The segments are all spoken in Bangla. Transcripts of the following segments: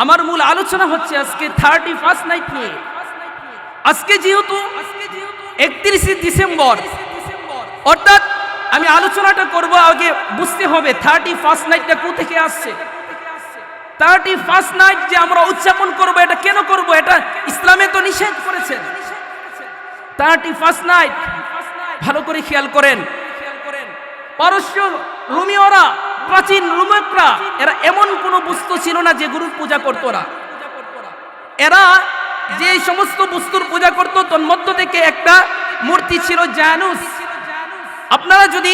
আমার মূল আলোচনা হচ্ছে আজকে 31st নাইট নিয়ে। আজকে যেহেতু 31 ডিসেম্বর, অর্থাৎ আমি আলোচনাটা করব, আগে বুঝতে হবে 31st নাইটটা কোথা থেকে আসছে। 31st নাইট যে আমরা উদযাপন করব, এটা কেন করব? এটা ইসলামে তো নিষেধ করেছেন। 31st নাইট ভালো করে খেয়াল করেন। পারস্য রোমীয়রা, প্রাচীন রোমকরা, এরা এমন কোনো বস্তু ছিল না যে গুরুর পূজা করতো না। এরা যে সমস্ত বস্তুর পূজা করতো তার মধ্য থেকে একটা মূর্তি ছিল জানুস। আপনারা যদি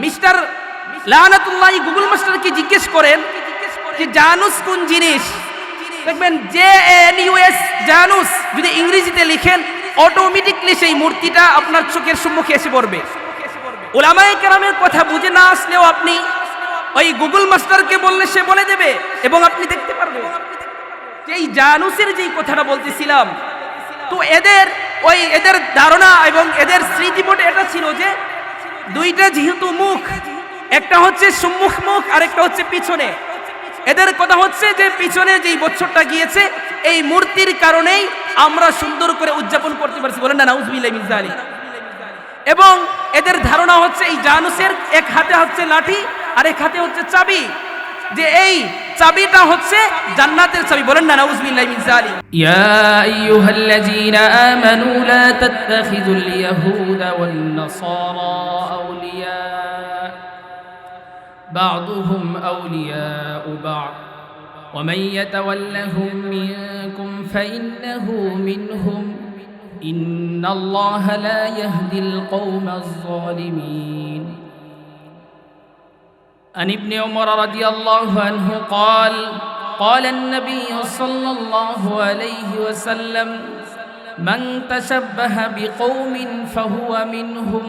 মিস্টার লানাতুল্লাহি গুগল মাস্টারকে জিজ্ঞেস করেন যে জানুস কোন জিনিস, দেখবেন JANUS জানুস যদি ইংরেজিতে লিখেন অটোমেটিকলি সেই মূর্তিটা আপনার চোখের সম্মুখে এসে পড়বে। উলামায়ে কেরামের কথা বুঝে না আসলেও আপনি ওই গুগল মাস্টারকে বললে সে বলে দেবে এবং আপনি দেখতে পারবেন যে এই জানুসের যেই কথাটা বলতেছিলাম। তো এদের ধারণা এবং এদের স্মৃতিপটে এটা ছিল যে দুইটা যেহেতু মুখ, একটা হচ্ছে সম্মুখ মুখ আর একটা হচ্ছে পিছনে। এদের কথা হচ্ছে যে পিছনে যেই বছরটা গিয়েছে এই মূর্তির কারণেই আমরা সুন্দর করে উদযাপন করতে পারছি, বলেন না নাউজুবিল্লাহি মিন যালিক। এবং এদের ধারণা হচ্ছে এই জানুসের এক হাতে হচ্ছে লাঠি আর এক হাতে হচ্ছে চাবি, যে এই চাবিটা হচ্ছে জান্নাতের চাবি, বলেন না নাউজুবিল্লাহি মিন যালিক। ইয়া আইয়ুহাল্লাযীনা আমানু লা তাত্তাখিযুল ইয়াহুদা ওয়ান নাসারা আউলিয়া বা'দুহুম আউলিয়াউ বা'দ ওয়া মান ইয়াতাওয়াল্লাহুম মিনকুম ফাইন্নাহু মিনহুম ইন্নাল্লাহা লা ইয়াহদিল কওমাজ যালিমিন। عن ابن عمر رضي الله عنه قال النبي صلى الله عليه وسلم من تشبه بقوم فهو منهم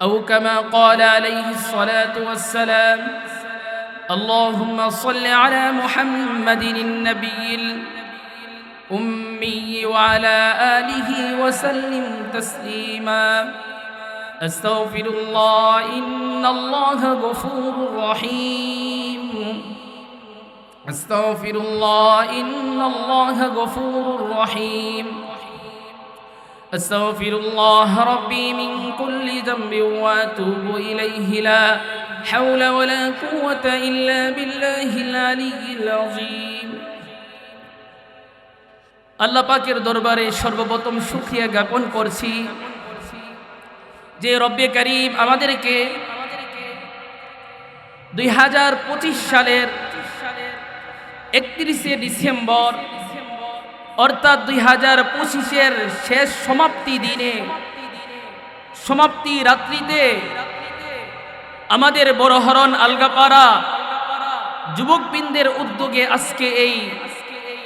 أو كما قال عليه الصلاة والسلام اللهم صل على محمد النبي الأمي وعلى آله وسلم تسليما أستغفر الله إن الله غفور رحيم أستغفر الله إن الله غفور رحيم أستغفر الله ربي من كل ذنب وأتوب إليه لا حول ولا قوة إلا بالله العلي العظيم। আল্লাহ পাকের দরবারে সর্বপ্রথম শুকরিয়া জ্ঞাপন করছি যে রব্বে কারীম আমাদেরকে 2025 সালের 31 ডিসেম্বর অর্থাৎ 2025-এর শেষ সমাপ্তি দিনে, সমাপ্তি রাত্রিতে আমাদের বড়হরণ আলগাপাড়া যুবকবৃন্দের উদ্যোগে আজকে এই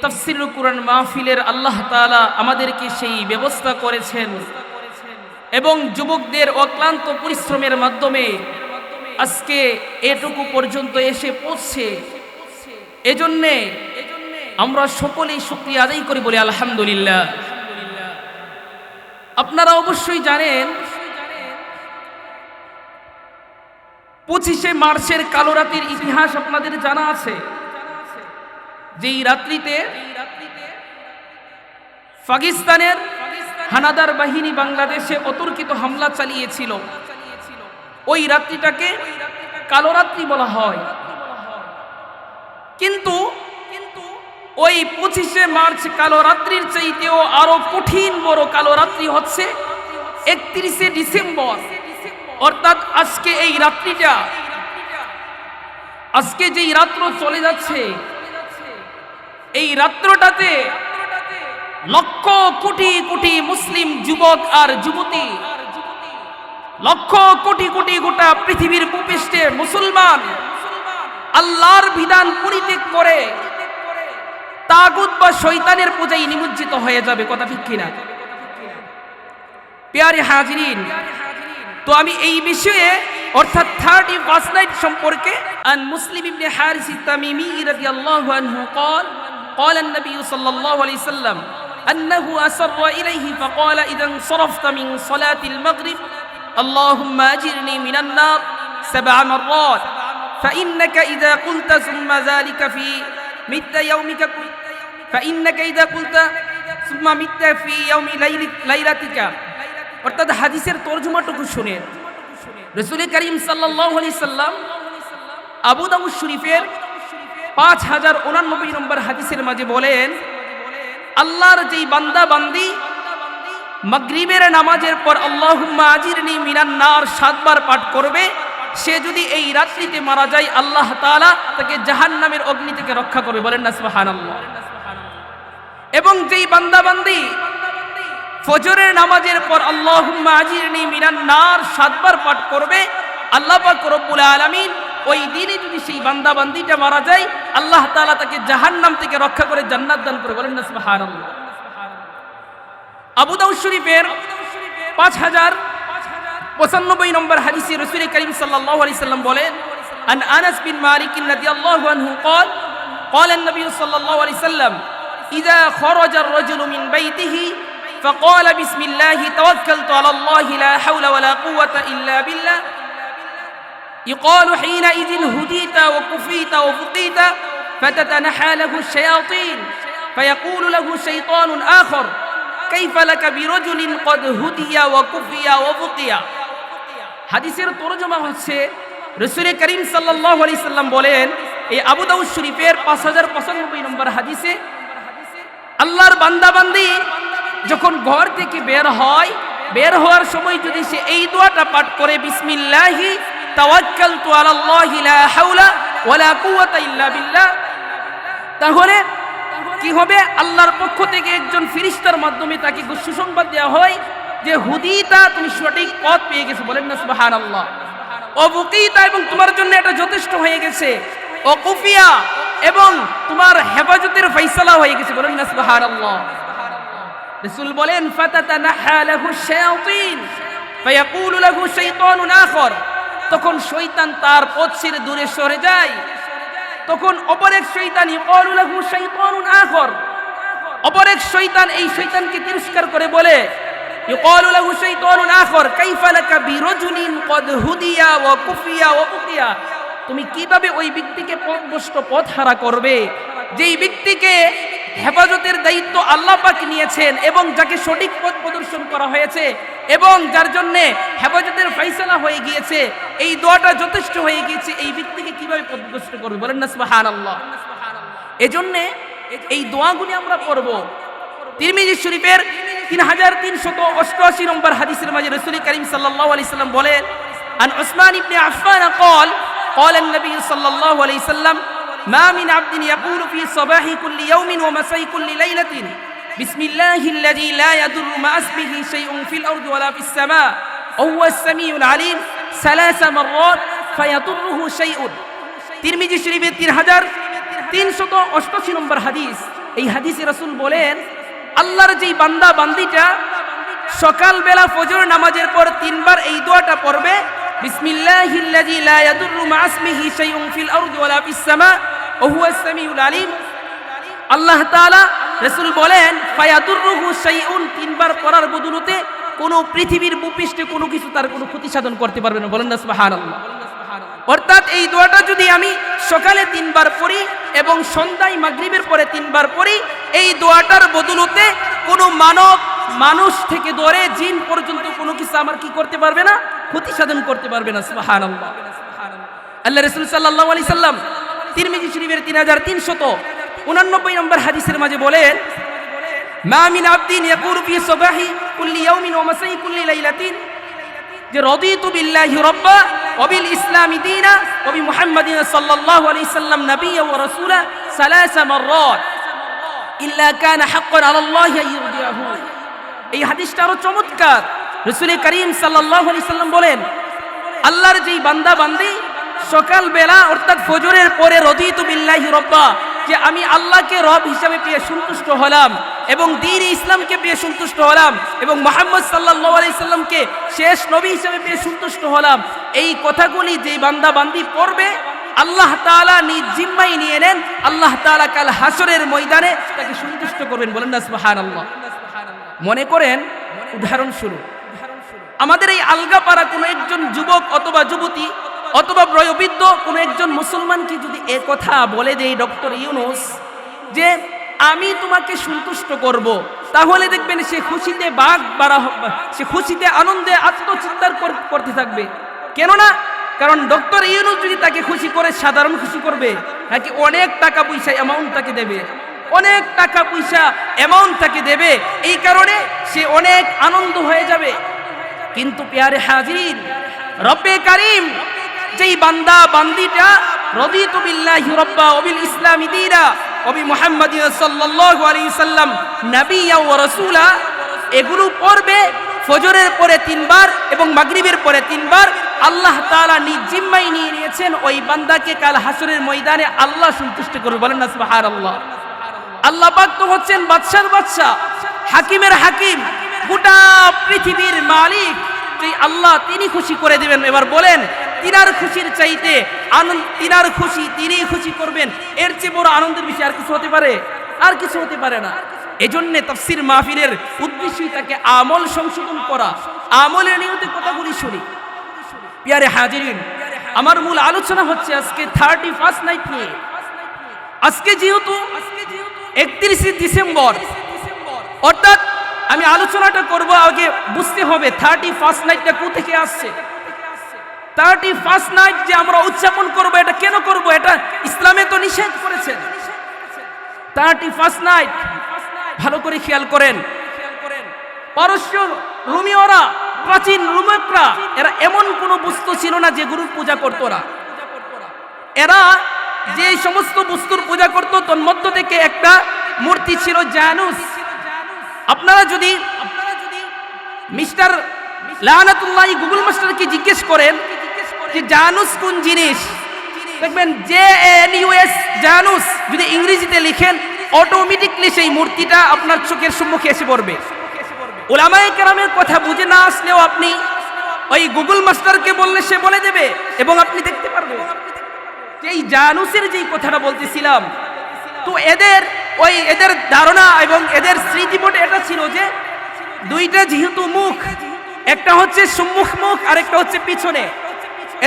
তাফসীরুল কুরআন মাহফিলের আল্লাহ তাআলা আমাদেরকে সেই ব্যবস্থা করেছেন এবং যুবকদের অক্লান্ত পরিশ্রমের মাধ্যমে আজকে এটুকু পর্যন্ত এসে পৌঁছছে। এজন্যে আমরা সকলেই শুকরিয়া আদায় করি, বলি আলহামদুলিল্লাহ। আপনারা অবশ্যই জানেন 25শে মার্চের কালো রাতের ইতিহাস আপনাদের জানা আছে। যেই রাত্রিতে পাকিস্তানের হানাদার বাহিনী বাংলাদেশে অতর্কিত হামলা চালিয়েছিল, ওই রাত্রিটাকে কালো রাত্রি বলা হয়। কিন্তু ওই 25শে মার্চ কালো রাত্রির চাইতেও আরো কঠিন বড় কালো রাত্রি হচ্ছে 31শে ডিসেম্বর, অর্থাৎ আজকে এই রাত্রিটা, আজকে যেই রাত্র চলে যাচ্ছে এই রাত্রটাতে লক্ষ কোটি কোটি মুসলিম যুবক আর যুবতী, লক্ষ কোটি কোটি গোটা পৃথিবীর ভূপৃষ্ঠে মুসলমান আল্লাহর বিধান পরিত্যাগ করে তাগুত বা শয়তানের পূজায় নিমজ্জিত হয়ে যাবে। কথা ঠিক কিনা? প্রিয় হাজিরিন, তো আমি এই বিষয়ে অর্থাৎ 31st নাইট সম্পর্কে আন মুসলিম ইবনে হারিস তামিমি রাদিয়াল্লাহু আনহু قال النبي صلى الله عليه وسلم أنه أسر إليه فقال إذا انصرفت من صلاة المغرب اللهم أجرني من النار 7 مرات فإنك إذا قلت ثم ذلك في مت يومك فإنك إذا قلت ثم مت في يوم ليلتك অর্থাৎ হাদিসের তরজমাটুকু শুনেন রাসূল করিম সাল্লাল্লাহু আলাইহি সাল্লাম আবু দাউদ শরীফের 5089 নম্বর হাদিসের মাঝে বলেন আল্লাহর যেই বান্দা বান্দি মাগরিবের নামাজের পর আল্লাহুম্মা আজিরনি মিনান নার 7 বার পাঠ করবে, সে যদি এই রাত্রিতে মারা যায় আল্লাহ তাআলা তাকে জাহান্নামের অগ্নি থেকে রক্ষা করবে। বলেন না সুবহানাল্লাহ। এবং যেই বান্দা বান্দি ফজরের নামাজের পর আল্লাহুম্মা আজিরনি মিনান নার 7 বার পাঠ করবে, আল্লাহ পাক রব্বুল আলামিন ওই দিনে যদি সেই বান্দা বান্দিটা মারা যায় আল্লাহ তাআলা তাকে জাহান্নাম থেকে রক্ষা করে জান্নাত দান করে। বলেন না সুবহানাল্লাহ। আবু দাউদ শরীফের 5095 নম্বর হাদিসে রাসূল করিম সাল্লাল্লাহু আলাইহি সাল্লাম বলেন আন আনাস বিন মালিক রাদিয়াল্লাহু আনহু قال قال النبي صلى الله عليه وسلم اذا خرج الرجل من بيته فقال بسم الله توكلت على الله لا حول ولا قوة إلا بالله يقال حينئذ هديت وكفيت وفقيت فتتنحى له الشياطين فيقول له شيطان آخر كيف لك برجل قد هدي وكفي وفقي হাদিসের তরজমা হচ্ছে রাসূল করিম সাল্লাল্লাহু আলাইহি সাল্লাম বলেন এই আবু দাউদ শরীফের 5095 নম্বর হাদিসে আল্লাহর বান্দা বান্দি যখন ঘর থেকে বের হওয়ার সময় যদি সে এই দোয়াটা পাঠ করে বিসমিল্লাহি তাওয়াক্কালতু আলাল্লাহি লা হাওলা ওয়ালা কুওয়াতা ইল্লা বিল্লাহ, তাহলে কি হবে? আল্লাহর পক্ষ থেকে একজন ফেরেশতার মাধ্যমে তাকে সুসংবাদ দেওয়া হয় যে হুদিতা, তুমি সঠিক পথ পেয়ে গেছো। বলেন না সুবহানাল্লাহ। ও বুকিতা, এবং তোমার জন্য এটা যথেষ্ট হয়ে গেছে। ও কুফিয়া, এবং তোমার হেফাজতের ফয়সালা হয়ে গেছে। বলেন না সুবহানাল্লাহ। রাসূল বলেন ফাতাতানাহা লাহু শায়াতিন ফায়াকুলু লাহু শাইতানুন আখর, তখন শয়তান তার পথ ছেড়ে দূরে সরে যায়। তখন অপর এক শয়তান ইয়াকুলু লাহু শাইতানুন আখর, অপর এক শয়তান এই শয়তানকে তিরস্কার করে বলে ইয়াকুলু লাহু শাইতানুন আখর কাইফা লাকা বিরাজুলিন ক্বাদ হুদিয়া ওয়া কুফিয়া ওয়া বুকিয়া, তুমি কিভাবে ওই ব্যক্তিকে পথভ্রষ্ট পথহারা করবে যেই ব্যক্তিকে হেফাজতের দায়িত্ব আল্লাহ পাক নিয়েছেন এবং যাকে সঠিক পথ প্রদর্শন করা হয়েছে এবং যার জন্য হেফাজতের ফয়সালা হয়ে গিয়েছে, এই দোয়াটা যথেষ্ট হয়ে গিয়েছে, এই ব্যক্তিকে কিভাবে পথভ্রষ্ট করবে? বলেন না সুবহানাল্লাহ। এজন্য এই দোয়াগুলি আমরা পড়ব। তিরমিজি শরীফের 3388 নম্বর হাদিসের মাঝে রাসূল করিম সাল্লাল্লাহু আলাইহি সাল্লাম বলেন আন উসমান ইবনে আফফান قال قال النبي صلى الله عليه وسلم ما من عبد يقول في صباح كل يوم ومساء كل ليلة بسم الله الذي لا يضر مع اسمه شيء في الأرض ولا في السماء وهو السميع العليم 3 مرات فيضره شيء। তিরমিজি শরীফের 3388 নম্বর হাদিস। এই হাদিসে রাসূল বলেন আল্লাহর যেই বান্দা বান্দিটা সকালবেলা ফজর নামাজের পর 3 বার এই দোয়াটা পড়বে বিসমিল্লাহিল্লাযী লা ইয়াদুররু মা ইসমিহি শাইউন ফিল আরদি ওয়ালা ফিস সামা ওয়া হুয়াস সামিউল আলিম, আল্লাহ তাআলা রাসূল বলেন ফায়াদুররুহু শাইউন 3 বার পড়ার বদৌলতে কোন পৃথিবীর ভূপৃষ্ঠে কোনো কিছু তার কোনো ক্ষতি সাধন করতে পারবে না। বলেন না সুবহানাল্লাহ। অর্থাৎ এই দোয়াটা যদি আমি সকালে 3 বার পড়ি এবং সন্ধ্যায় মাগরিবের পরে 3 বার পড়ি, এই দোয়াটার বদৌলতে কোনো মানুষ থেকে ধরে জিন পর্যন্ত কোনো কিছু আমার কি করতে পারবে না, ক্ষতি সাধন করতে পারবে না। সুবহানাল্লাহ। আল্লাহ রাসূল সাল্লাল্লাহু আলাইহি সাল্লাম তিরমিজি শরীফের 3389 নম্বর হাদিসের মাঝে বলেন মা মিন আবদিন ইয়াকুলু ফি সাবাহি কুল্লি ইয়াউমিন ওয়া মাসাই কুল্লি লাইলাতিন যে রাদিতু বিল্লাহি রাব্বা ওয়া বিল ইসলামি দীনা ওয়া বি মুহাম্মাদিন সাল্লাল্লাহু আলাইহি সাল্লাম নাবিয়্যা ওয়া রাসূলা 3 মাররাত ইল্লা কানা হাক্কান আলাল্লাহি আন ইরদিয়াহু। এই হাদিসটা আরো চমৎকার। রাসূল করিম সাল্লাল্লাহু আলাইহি সাল্লাম বলেন আল্লাহর যেই বান্দা বান্দি সকালবেলা অর্থাৎ ফজরের পরে রাদিতু বিল্লাহি রাব্বা, যে আমি আল্লাহকে রব হিসাবে পেয়ে সন্তুষ্ট হলাম এবং দ্বীন ইসলামকে পেয়ে সন্তুষ্ট হলাম এবং মুহাম্মদ সাল্লাল্লাহু আলাইহি সাল্লামকে শেষ নবী হিসাবে পেয়ে সন্তুষ্ট হলাম, এই কথাগুলি যেই বান্দা বান্দি পড়বে আল্লাহ তাআলা নিজ জিম্মায় নিয়ে নেন, আল্লাহ তাআলা কাল হাসরের ময়দানে তাকে সন্তুষ্ট করবেন। বলেন না সুবহানাল্লাহ। মনে করেন উদাহরণস্বরূপ আমাদের এই আলগাপাড়া কোনো একজন যুবক অথবা যুবতী অথবা বয়োবৃদ্ধ কোনো একজন মুসলমানকে যদি এ কথা বলে দেয় ডক্টর ইউনূস যে আমি তোমাকে সন্তুষ্ট করব, তাহলে দেখবেন সে খুশিতে সে খুশিতে আনন্দে আত্মচিৎকার করতে থাকবে। কেননা কারণ ডক্টর ইউনূস যদি তাকে খুশি করে সাধারণ খুশি করবে নাকি অনেক টাকা পয়সা অ্যামাউন্ট তাকে দেবে, অনেক টাকা পয়সা অ্যামাউন্ট তাকে দেবে, এই কারণে সে অনেক আনন্দ হয়ে যাবে। কিন্তু প্যারে হাজিরিন, রব্বে কারীম যেই বান্দা বান্দিটা রাদিতু বিল্লাহি রাব্বা ওয়া বিল ইসলামি দীনা ওয়া বি মুহাম্মাদিন সাল্লাল্লাহু আলাইহি সাল্লাম নাবিয়্যা ওয়া রাসূলা, এগুলো পড়বে ফজরের পরে 3 বার এবং মাগরিবের পরে 3 বার, আল্লাহ তাআলা নিজ জিম্মায় নিয়ে নিয়েছেন ওই বান্দাকে কাল হাসরের ময়দানে আল্লাহ সন্তুষ্ট করবে। বলেন না সুবহানাল্লাহ। আল্লাহ পাক তো হচ্ছেন বাদশার বাদশা, হাকিমের হাকিম, গোটা পৃথিবীর মালিক। যে আল্লাহ তিনি খুশি করে দিবেন। এবার বলেন তিনার খুশির চাইতে তিনার খুশি তিনিই খুশি করবেন, এর চেয়ে বড় আনন্দের বিষয় আর কিছু হতে পারে? আর কিছু হতে পারে না। এজন্য তাফসীর মাহফিলের উদ্দেশ্যই তাকে আমল সংশোধন করা, আমলের নিয়তে কথাগুলি শুনি। প্রিয় হাজিরিন, আমার মূল আলোচনা হচ্ছে আজকে 31st নাইট নিয়ে। আজকে যেহেতু 31 ডিসেম্বর, অর্থাৎ আমি আলোচনাটা করব, আগে বুঝতে হবে 31st নাইটটা কোথা থেকে আসছে। 31st নাইট যে আমরা উদযাপন করব, এটা কেন করব? এটা ইসলামে তো নিষেধ করেছেন। 31st নাইট ভালো করে খেয়াল করেন, পারস্য রোমীয়রা, প্রাচীন রোমকরা, এরা এমন কোন বস্তু ছিল না যে গুরুর পূজা করতো না। এরা যে সমস্ত বস্তুর পূজা করত তার মধ্য থেকে একটা মূর্তি ছিল জানুস। আপনারা যদি মিস্টার লানাতুল্লাহি গুগল মাস্টারকে জিজ্ঞেস করেন যে জানুস কোন জিনিস, দেখবেন JANUS জানুস যদি ইংরেজিতে লিখেন অটোমেটিকলি সেই মূর্তিটা আপনার চোখের সম্মুখে এসে পড়বে। উলামায়ে কেরামের কথা বুঝে না আসলেও আপনি ওই গুগল মাস্টারকে বললে সে বলে দেবে এবং আপনি দেখতে পারবেন যে এই জানুসের যেই কথাটা বলতেছিলাম। তো এদের ধারণা এবং এদের স্মৃতিপটে এটা ছিল যে দুইটা যেহেতু মুখ, একটা হচ্ছে সম্মুখ মুখ আর একটা হচ্ছে পিছনে।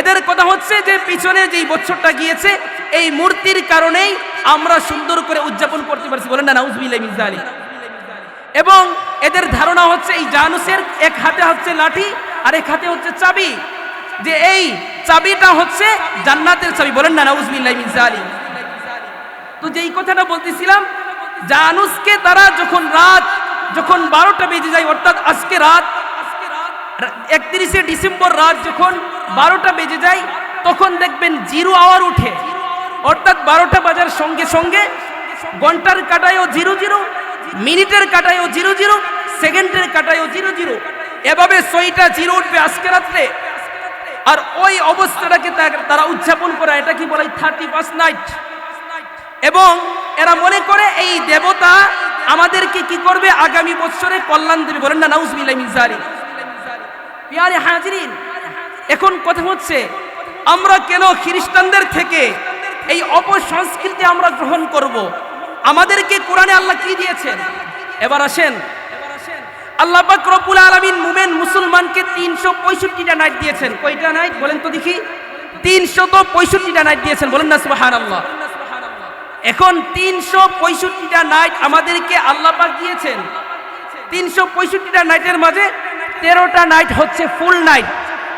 এদের কথা হচ্ছে যে পিছনে যেই বছরটা গিয়েছে এই মূর্তির কারণেই আমরা সুন্দর করে উদযাপন করতে পারছি। বলেন না নাউযুবিল্লাহি মিন যালিক। এবং এদের ধারণা হচ্ছে এই জানুসের এক হাতে হচ্ছে লাঠি আর এক হাতে হচ্ছে চাবি, যে এই চাবিটা হচ্ছে জান্নাতের চাবি। বলেন না নাউযুবিল্লাহি মিন যালিক। তো যেই কথাটা বলতেছিলাম, জানুসকে তারা যখন 12টা বেজে যায়, অর্থাৎ আজকে রাত 31 ডিসেম্বর রাত যখন 12টা বেজে যায়, তখন দেখবেন 0 আওয়ার উঠে, অর্থাৎ 12টা বাজার সঙ্গে সঙ্গে ঘন্টার কাটায়ও 00, মিনিটের কাটায়ও 00, সেকেন্ডের কাটায়ও 00, এভাবে 6টা 0 উঠবে আজকে রাত্রে। আর ওই অবস্থাটাকে তারা উদযাপন করে, এটা কি বলে 31st নাইট। এবং এরা মনে করে এই দেবতা আমাদেরকে কি করবে, আগামী বছরে কল্যাণ দেবে। বলেন না নাউযুবিল্লাহি মিন যালিক। প্রিয় হাজিরিন, এখন কথা হচ্ছে আমরা কেন খ্রিস্টানদের থেকে এই অপসংস্কৃতি আমরা গ্রহণ করব? আমাদেরকে কোরআনে আল্লাহ কি দিয়েছেন? এবার আসেন, আল্লাহ পাক রব্বুল আলামিন মুমিন মুসলমানকে 365টা নাইট দিয়েছেন। কয়টা নাইট বলেন তো দেখি? 365টা নাইট দিয়েছেন। বলেন না সুবহানাল্লাহ। এখন 365টা নাইট আমাদেরকে আল্লাহ পাক দিয়েছেন। 365টা নাইটের মাঝে 13টা নাইট হচ্ছে ফুল নাইট।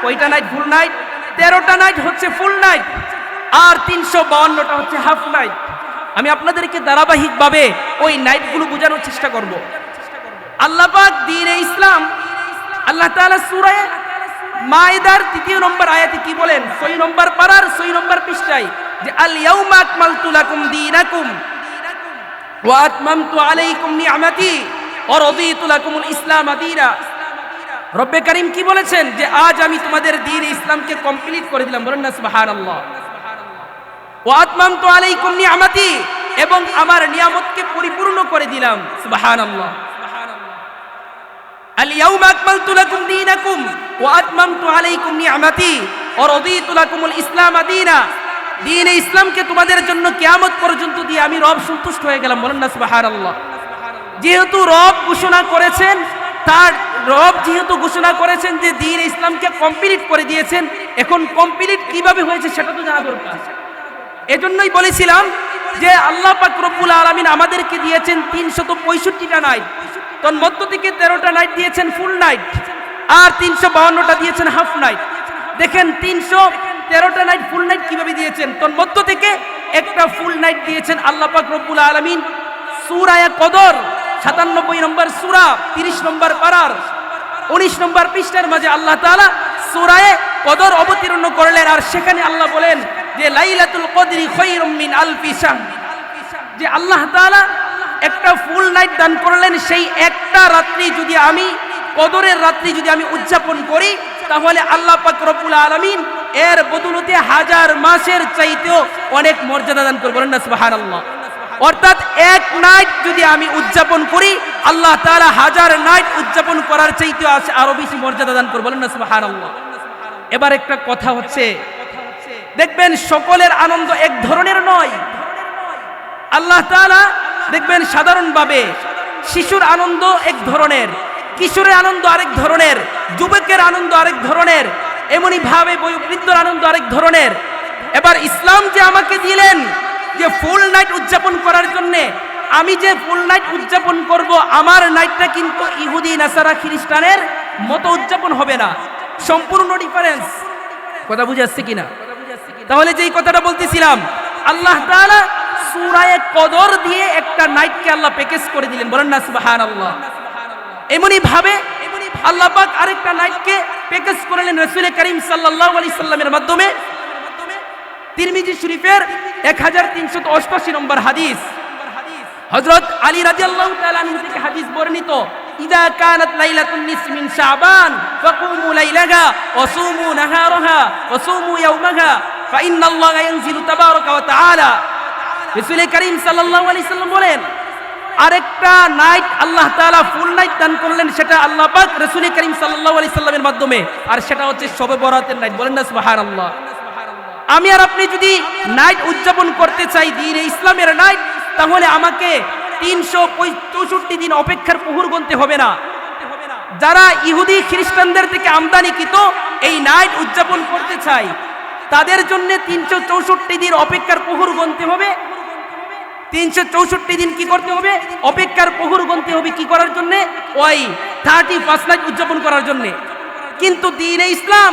কয়টা নাইট ফুল নাইট? 13টা নাইট হচ্ছে ফুল নাইট, আর 352টা হচ্ছে হাফ নাইট। আমি আপনাদেরকে ধারাবাহিকভাবে ওই নাইটগুলো বোঝানোর চেষ্টা করব। আল্লাহ পাক দ্বীনে ইসলাম, আল্লাহ তাআলা সূরা মাইদার 3 নম্বর আয়াতে কি বলেন? 6 নম্বর পারার 6 নম্বর পৃষ্ঠায় যে আল ইয়াউমা আকমালতু লাকুম দীনাকুম ওয়া আতমামতু আলাইকুম নি'মাতি ওয়া রাদিতু লাকুমুল ইসলাম দীনা। রব্বে কারীম কি বলেছেন? যে আজ আমি তোমাদের দ্বীন ইসলামকে কমপ্লিট করে দিলাম। বলেন না সুবহানাল্লাহ। ওয়া আতমামতু আলাইকুম নি'মাতি, এবং আমার নিয়ামতকে পরিপূর্ণ করে দিলাম। সুবহানাল্লাহ। আল ইয়াউমা আকমালতু লাকুম দীনাকুম ওয়া আতমামতু আলাইকুম নি'মাতি ওয়া রাদিতু লাকুমুল ইসলাম দীনা। দ্বীনে ইসলামকে তোমাদের জন্য কিয়ামত পর্যন্ত দিয়ে আমি রব সন্তুষ্ট হয়ে গেলাম। বলেন না সুবহানাল্লাহ। যেহেতু রব ঘোষণা করেছেন, তার রব যেহেতু ঘোষণা করেছেন যে দ্বীন ইসলামকে কমপ্লিট করে দিয়েছেন, এখন কমপ্লিট কিভাবে হয়েছে সেটা তো জানা দরকার। এজন্যই বলেছিলাম যে আল্লাহ পাক রব্বুল আলামিন আমাদেরকে দিয়েছেন 365টা নাইট, তোর মধ্য থেকে 13টা নাইট দিয়েছেন ফুল নাইট, আর 352টা দিয়েছেন হাফ নাইট। দেখেন 313টা নাইট ফুল নাইট কিভাবে দিয়েছেন, তোর মধ্য থেকে একটা ফুল নাইট দিয়েছেন আল্লাহ পাক রব্বুল আলামিন সূরা কদর 97 নম্বর সূরা 30 নম্বর পারার 19 নম্বর পৃষ্ঠার মাঝে আল্লাহ তাআলা সূরা কদর অবতীর্ণ করলেন। আর সেখানে আল্লাহ বলেন যে লাইলাতুল কদরি খায়রুম মিন আলফি শাহর, যে আল্লাহ তাআলা একটা ফুল নাইট দান করলেন। সেই একটা রাত্রি যদি আমি কদরের রাত্রি যদি আমি উদযাপন করি, তাহলে আল্লাহ পাক রব্বুল আলামিন এর বদৌলতে 1000 মাসের চাইতেও অনেক মর্যাদা দান করবেন না সুবহানাল্লাহ। অর্থাৎ এক নাইট যদি আমি উদযাপন করি, আল্লাহ তাআলা 1000 নাইট উদযাপন করার চাইতেও আরো বেশি মর্যাদা দান করবেন না সুবহানাল্লাহ। এবার একটা কথা হচ্ছে, দেখবেন সকলের আনন্দ এক ধরনের নয়। আল্লাহ তাআলা দেখবেন সাধারণভাবে শিশুর আনন্দ এক ধরনের, কিশোরের আনন্দ আরেক ধরনের, যুবকের আনন্দ আরেক ধরনের, এমনি ভাবে বয়োবৃদ্ধর আনন্দ আরেক ধরনের। এবার ইসলাম যে আমাকে দিলেন যে ফুল নাইট উদযাপন করার জন্য, আমি যে ফুল নাইট উদযাপন করব, আমার নাইটটা কিন্তু ইহুদি নাসারা খ্রিস্টানের মতো উদযাপন হবে না, সম্পূর্ণ ডিফারেন্স। কথা বুঝে আসছে কিনা? তাহলে যেই কথাটা বলতেছিলাম, আল্লাহ তাআলা সূরা কদর দিয়ে একটা নাইটকে আল্লাহ প্যাকেজ করে দিলেন, বলেন না সুবহানাল্লাহ। এমনি ভাবে আল্লাহ পাক আরেকটা নাইটকে প্যাকেজ করলেন রাসূল করিম সাল্লাল্লাহু আলাইহি সাল্লামের মাধ্যমে। তিরমিজি শরীফের 1388 নম্বর হাদিস, হযরত আলী রাদিয়াল্লাহু তাআলা আনহু থেকে হাদিস বর্ণিত, ইযা কানাত লাইলাতুন নিসফি মিন শাবান ফাকুমু লাইলাহা ওয়া সুমু নাহারাহা ওয়া সুমু ইয়াওমাহা ফাইন্নাল্লাহা ইয়ানজিলু তাবারাকা ওয়া তাআলা। রাসূল করিম সাল্লাল্লাহু আলাইহি সাল্লাম বলেন, আরেকটা নাইট আল্লাহ তাআলা ফুল নাইট দান করলেন, সেটা আল্লাহ পাক রাসূল করিম সাল্লাল্লাহু আলাইহি সাল্লামের মাধ্যমে, আর সেটা হচ্ছে শবে বরাতের নাইট, বলেন না সুবহানাল্লাহ। আমি আর আপনি যদি নাইট উদযাপন করতে চাই, দ্বীন ইসলামের নাইট, তাহলে আমাকে 364 দিন অপেক্ষার প্রহর গুনতে হবে না। যারা ইহুদি খ্রিস্টানদের থেকে আমদানিকৃত এই নাইট উদযাপন করতে চাই, তাদের জন্য 364 দিন অপেক্ষার প্রহর গুনতে হবে। 364 দিন কি করতে হবে? অপেক্ষার প্রহর গুনতে হবে। কি করার জন্য? ওই 31 নাইট উদযাপন করার জন্য। কিন্তু দ্বীনে ইসলাম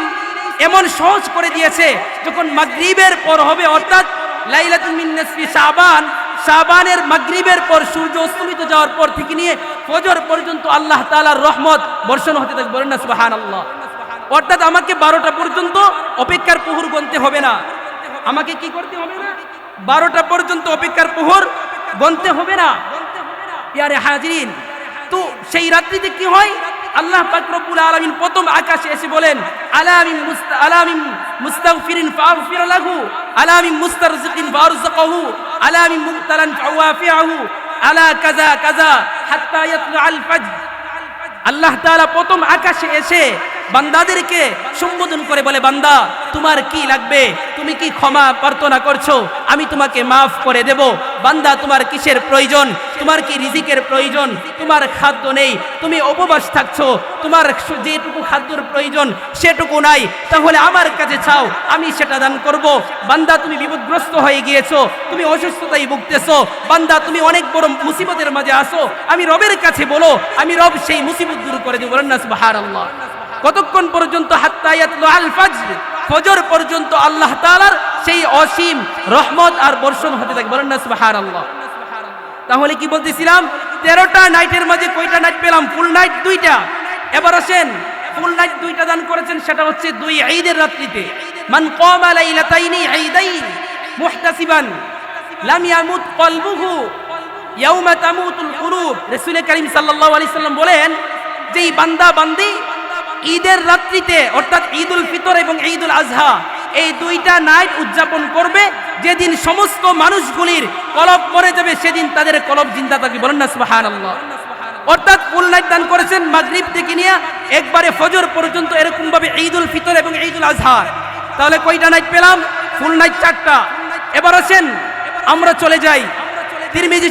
এমন সহজ করে দিয়েছে, যখন মাগরিবের পর হবে, অর্থাৎ লাইলাতুল মিন নিসফি শাবান, শাবানের মাগরিবের পর সূর্য অস্তমিত যাওয়ার পর থেকে নিয়ে ফজর পর্যন্ত আল্লাহ তাআলার রহমত বর্ষণ হতে থাকবে, বলেন না সুবহানাল্লাহ। অর্থাৎ আমাকে 12টা পর্যন্ত অপেক্ষার প্রহর গুনতে হবে না। আমাকে কি করতে হবে না? 12টা পর্যন্ত অপেক্ষার প্রহর গুনতে হবে না। প্রিয় হাজিরিন, তো সেই রাত্রিতে কি হয়? আল্লাহ পাক রব্বুল আলামিন প্রথম আকাশে এসে বলেন, আলামিন মুস্তাগফিরিন ফাগফির লাহু, আলামিন মুস্তারজিকিন ফারযুকহু, আলামিন মুবতালান ফাওয়াফিহু, আলা কাযা কাযা হাত্তা ইয়াতলু আল ফজর। আল্লাহ তাআলা প্রথম আকাশে এসে বান্দাদেরকে সম্বোধন করে বলে, বান্দা তোমার কি লাগবে? তুমি কি ক্ষমা প্রার্থনা করছো? আমি তোমাকে মাফ করে দেব। বান্দা তোমার কিসের প্রয়োজন? তোমার কি রিজিকের প্রয়োজন? তোমার খাদ্য নেই, তুমি উপবাস থাকছো, তোমার যেটুকু খাদ্যের প্রয়োজন সেটুকু নাই, তাহলে আমার কাছে চাও, আমি সেটা দান করব। বান্দা তুমি বিপদগ্রস্ত হয়ে গিয়েছো, তুমি অসুস্থতায় ভুগতেছো, বান্দা তুমি অনেক বড় মুসিবতের মাঝে আসো, আমি রবের কাছে বলো, আমি রব সেই মুসিবত দূর করে দেব, বলেন না সুবহানাল্লাহ। কতক্ষণ পর্যন্ত? হাত্তা ইয়াতলু আল ফজর, ফজর পর্যন্ত আল্লাহ তাআলার সেই অসীম রহমত আর বর্ষণ হতে থাকে, বলেন না সুবহানাল্লাহ। তাহলে কি বলতেছিলাম? 13টা নাইটের মাঝে কয়টা নাইট পেলাম? ফুল নাইট 2টা। এবার আসেন, ফুল নাইট 2টা দান করেছেন, সেটা হচ্ছে 2 ঈদের রাত্রিতে। মান কামা লাইলাতাইনি ঈদাইন মুহতাসিবান লাম ইয়ামুত কলবুহু ইয়াওমা তামুতুল কুলুব। রাসূল করিম সাল্লাল্লাহু আলাইহি সাল্লাম বলেন, যেই বান্দা বান্দি ঈদের রাত্রিতে, অর্থাৎ ঈদুল ফিতর এবং ঈদুল আজহা, এই 2টা নাইট উদযাপন করবে, যেদিন সমস্ত মানুষগুলির কলব মরে যাবে, সেদিন তাদের কলব জিন্দা থাকবে, বলেন না সুবহানাল্লাহ। অর্থাৎ ফুল নাইট দান করেছেন মাগরিব থেকে নিয়ে একবারে ফজর পর্যন্ত, এরকম ভাবে ঈদুল ফিতর এবং ঈদুল আজহা। তাহলে কয়টা নাইট পেলাম? ফুল নাইট 4টা। এবার আসেন আমরা চলে যাই তিরমিজি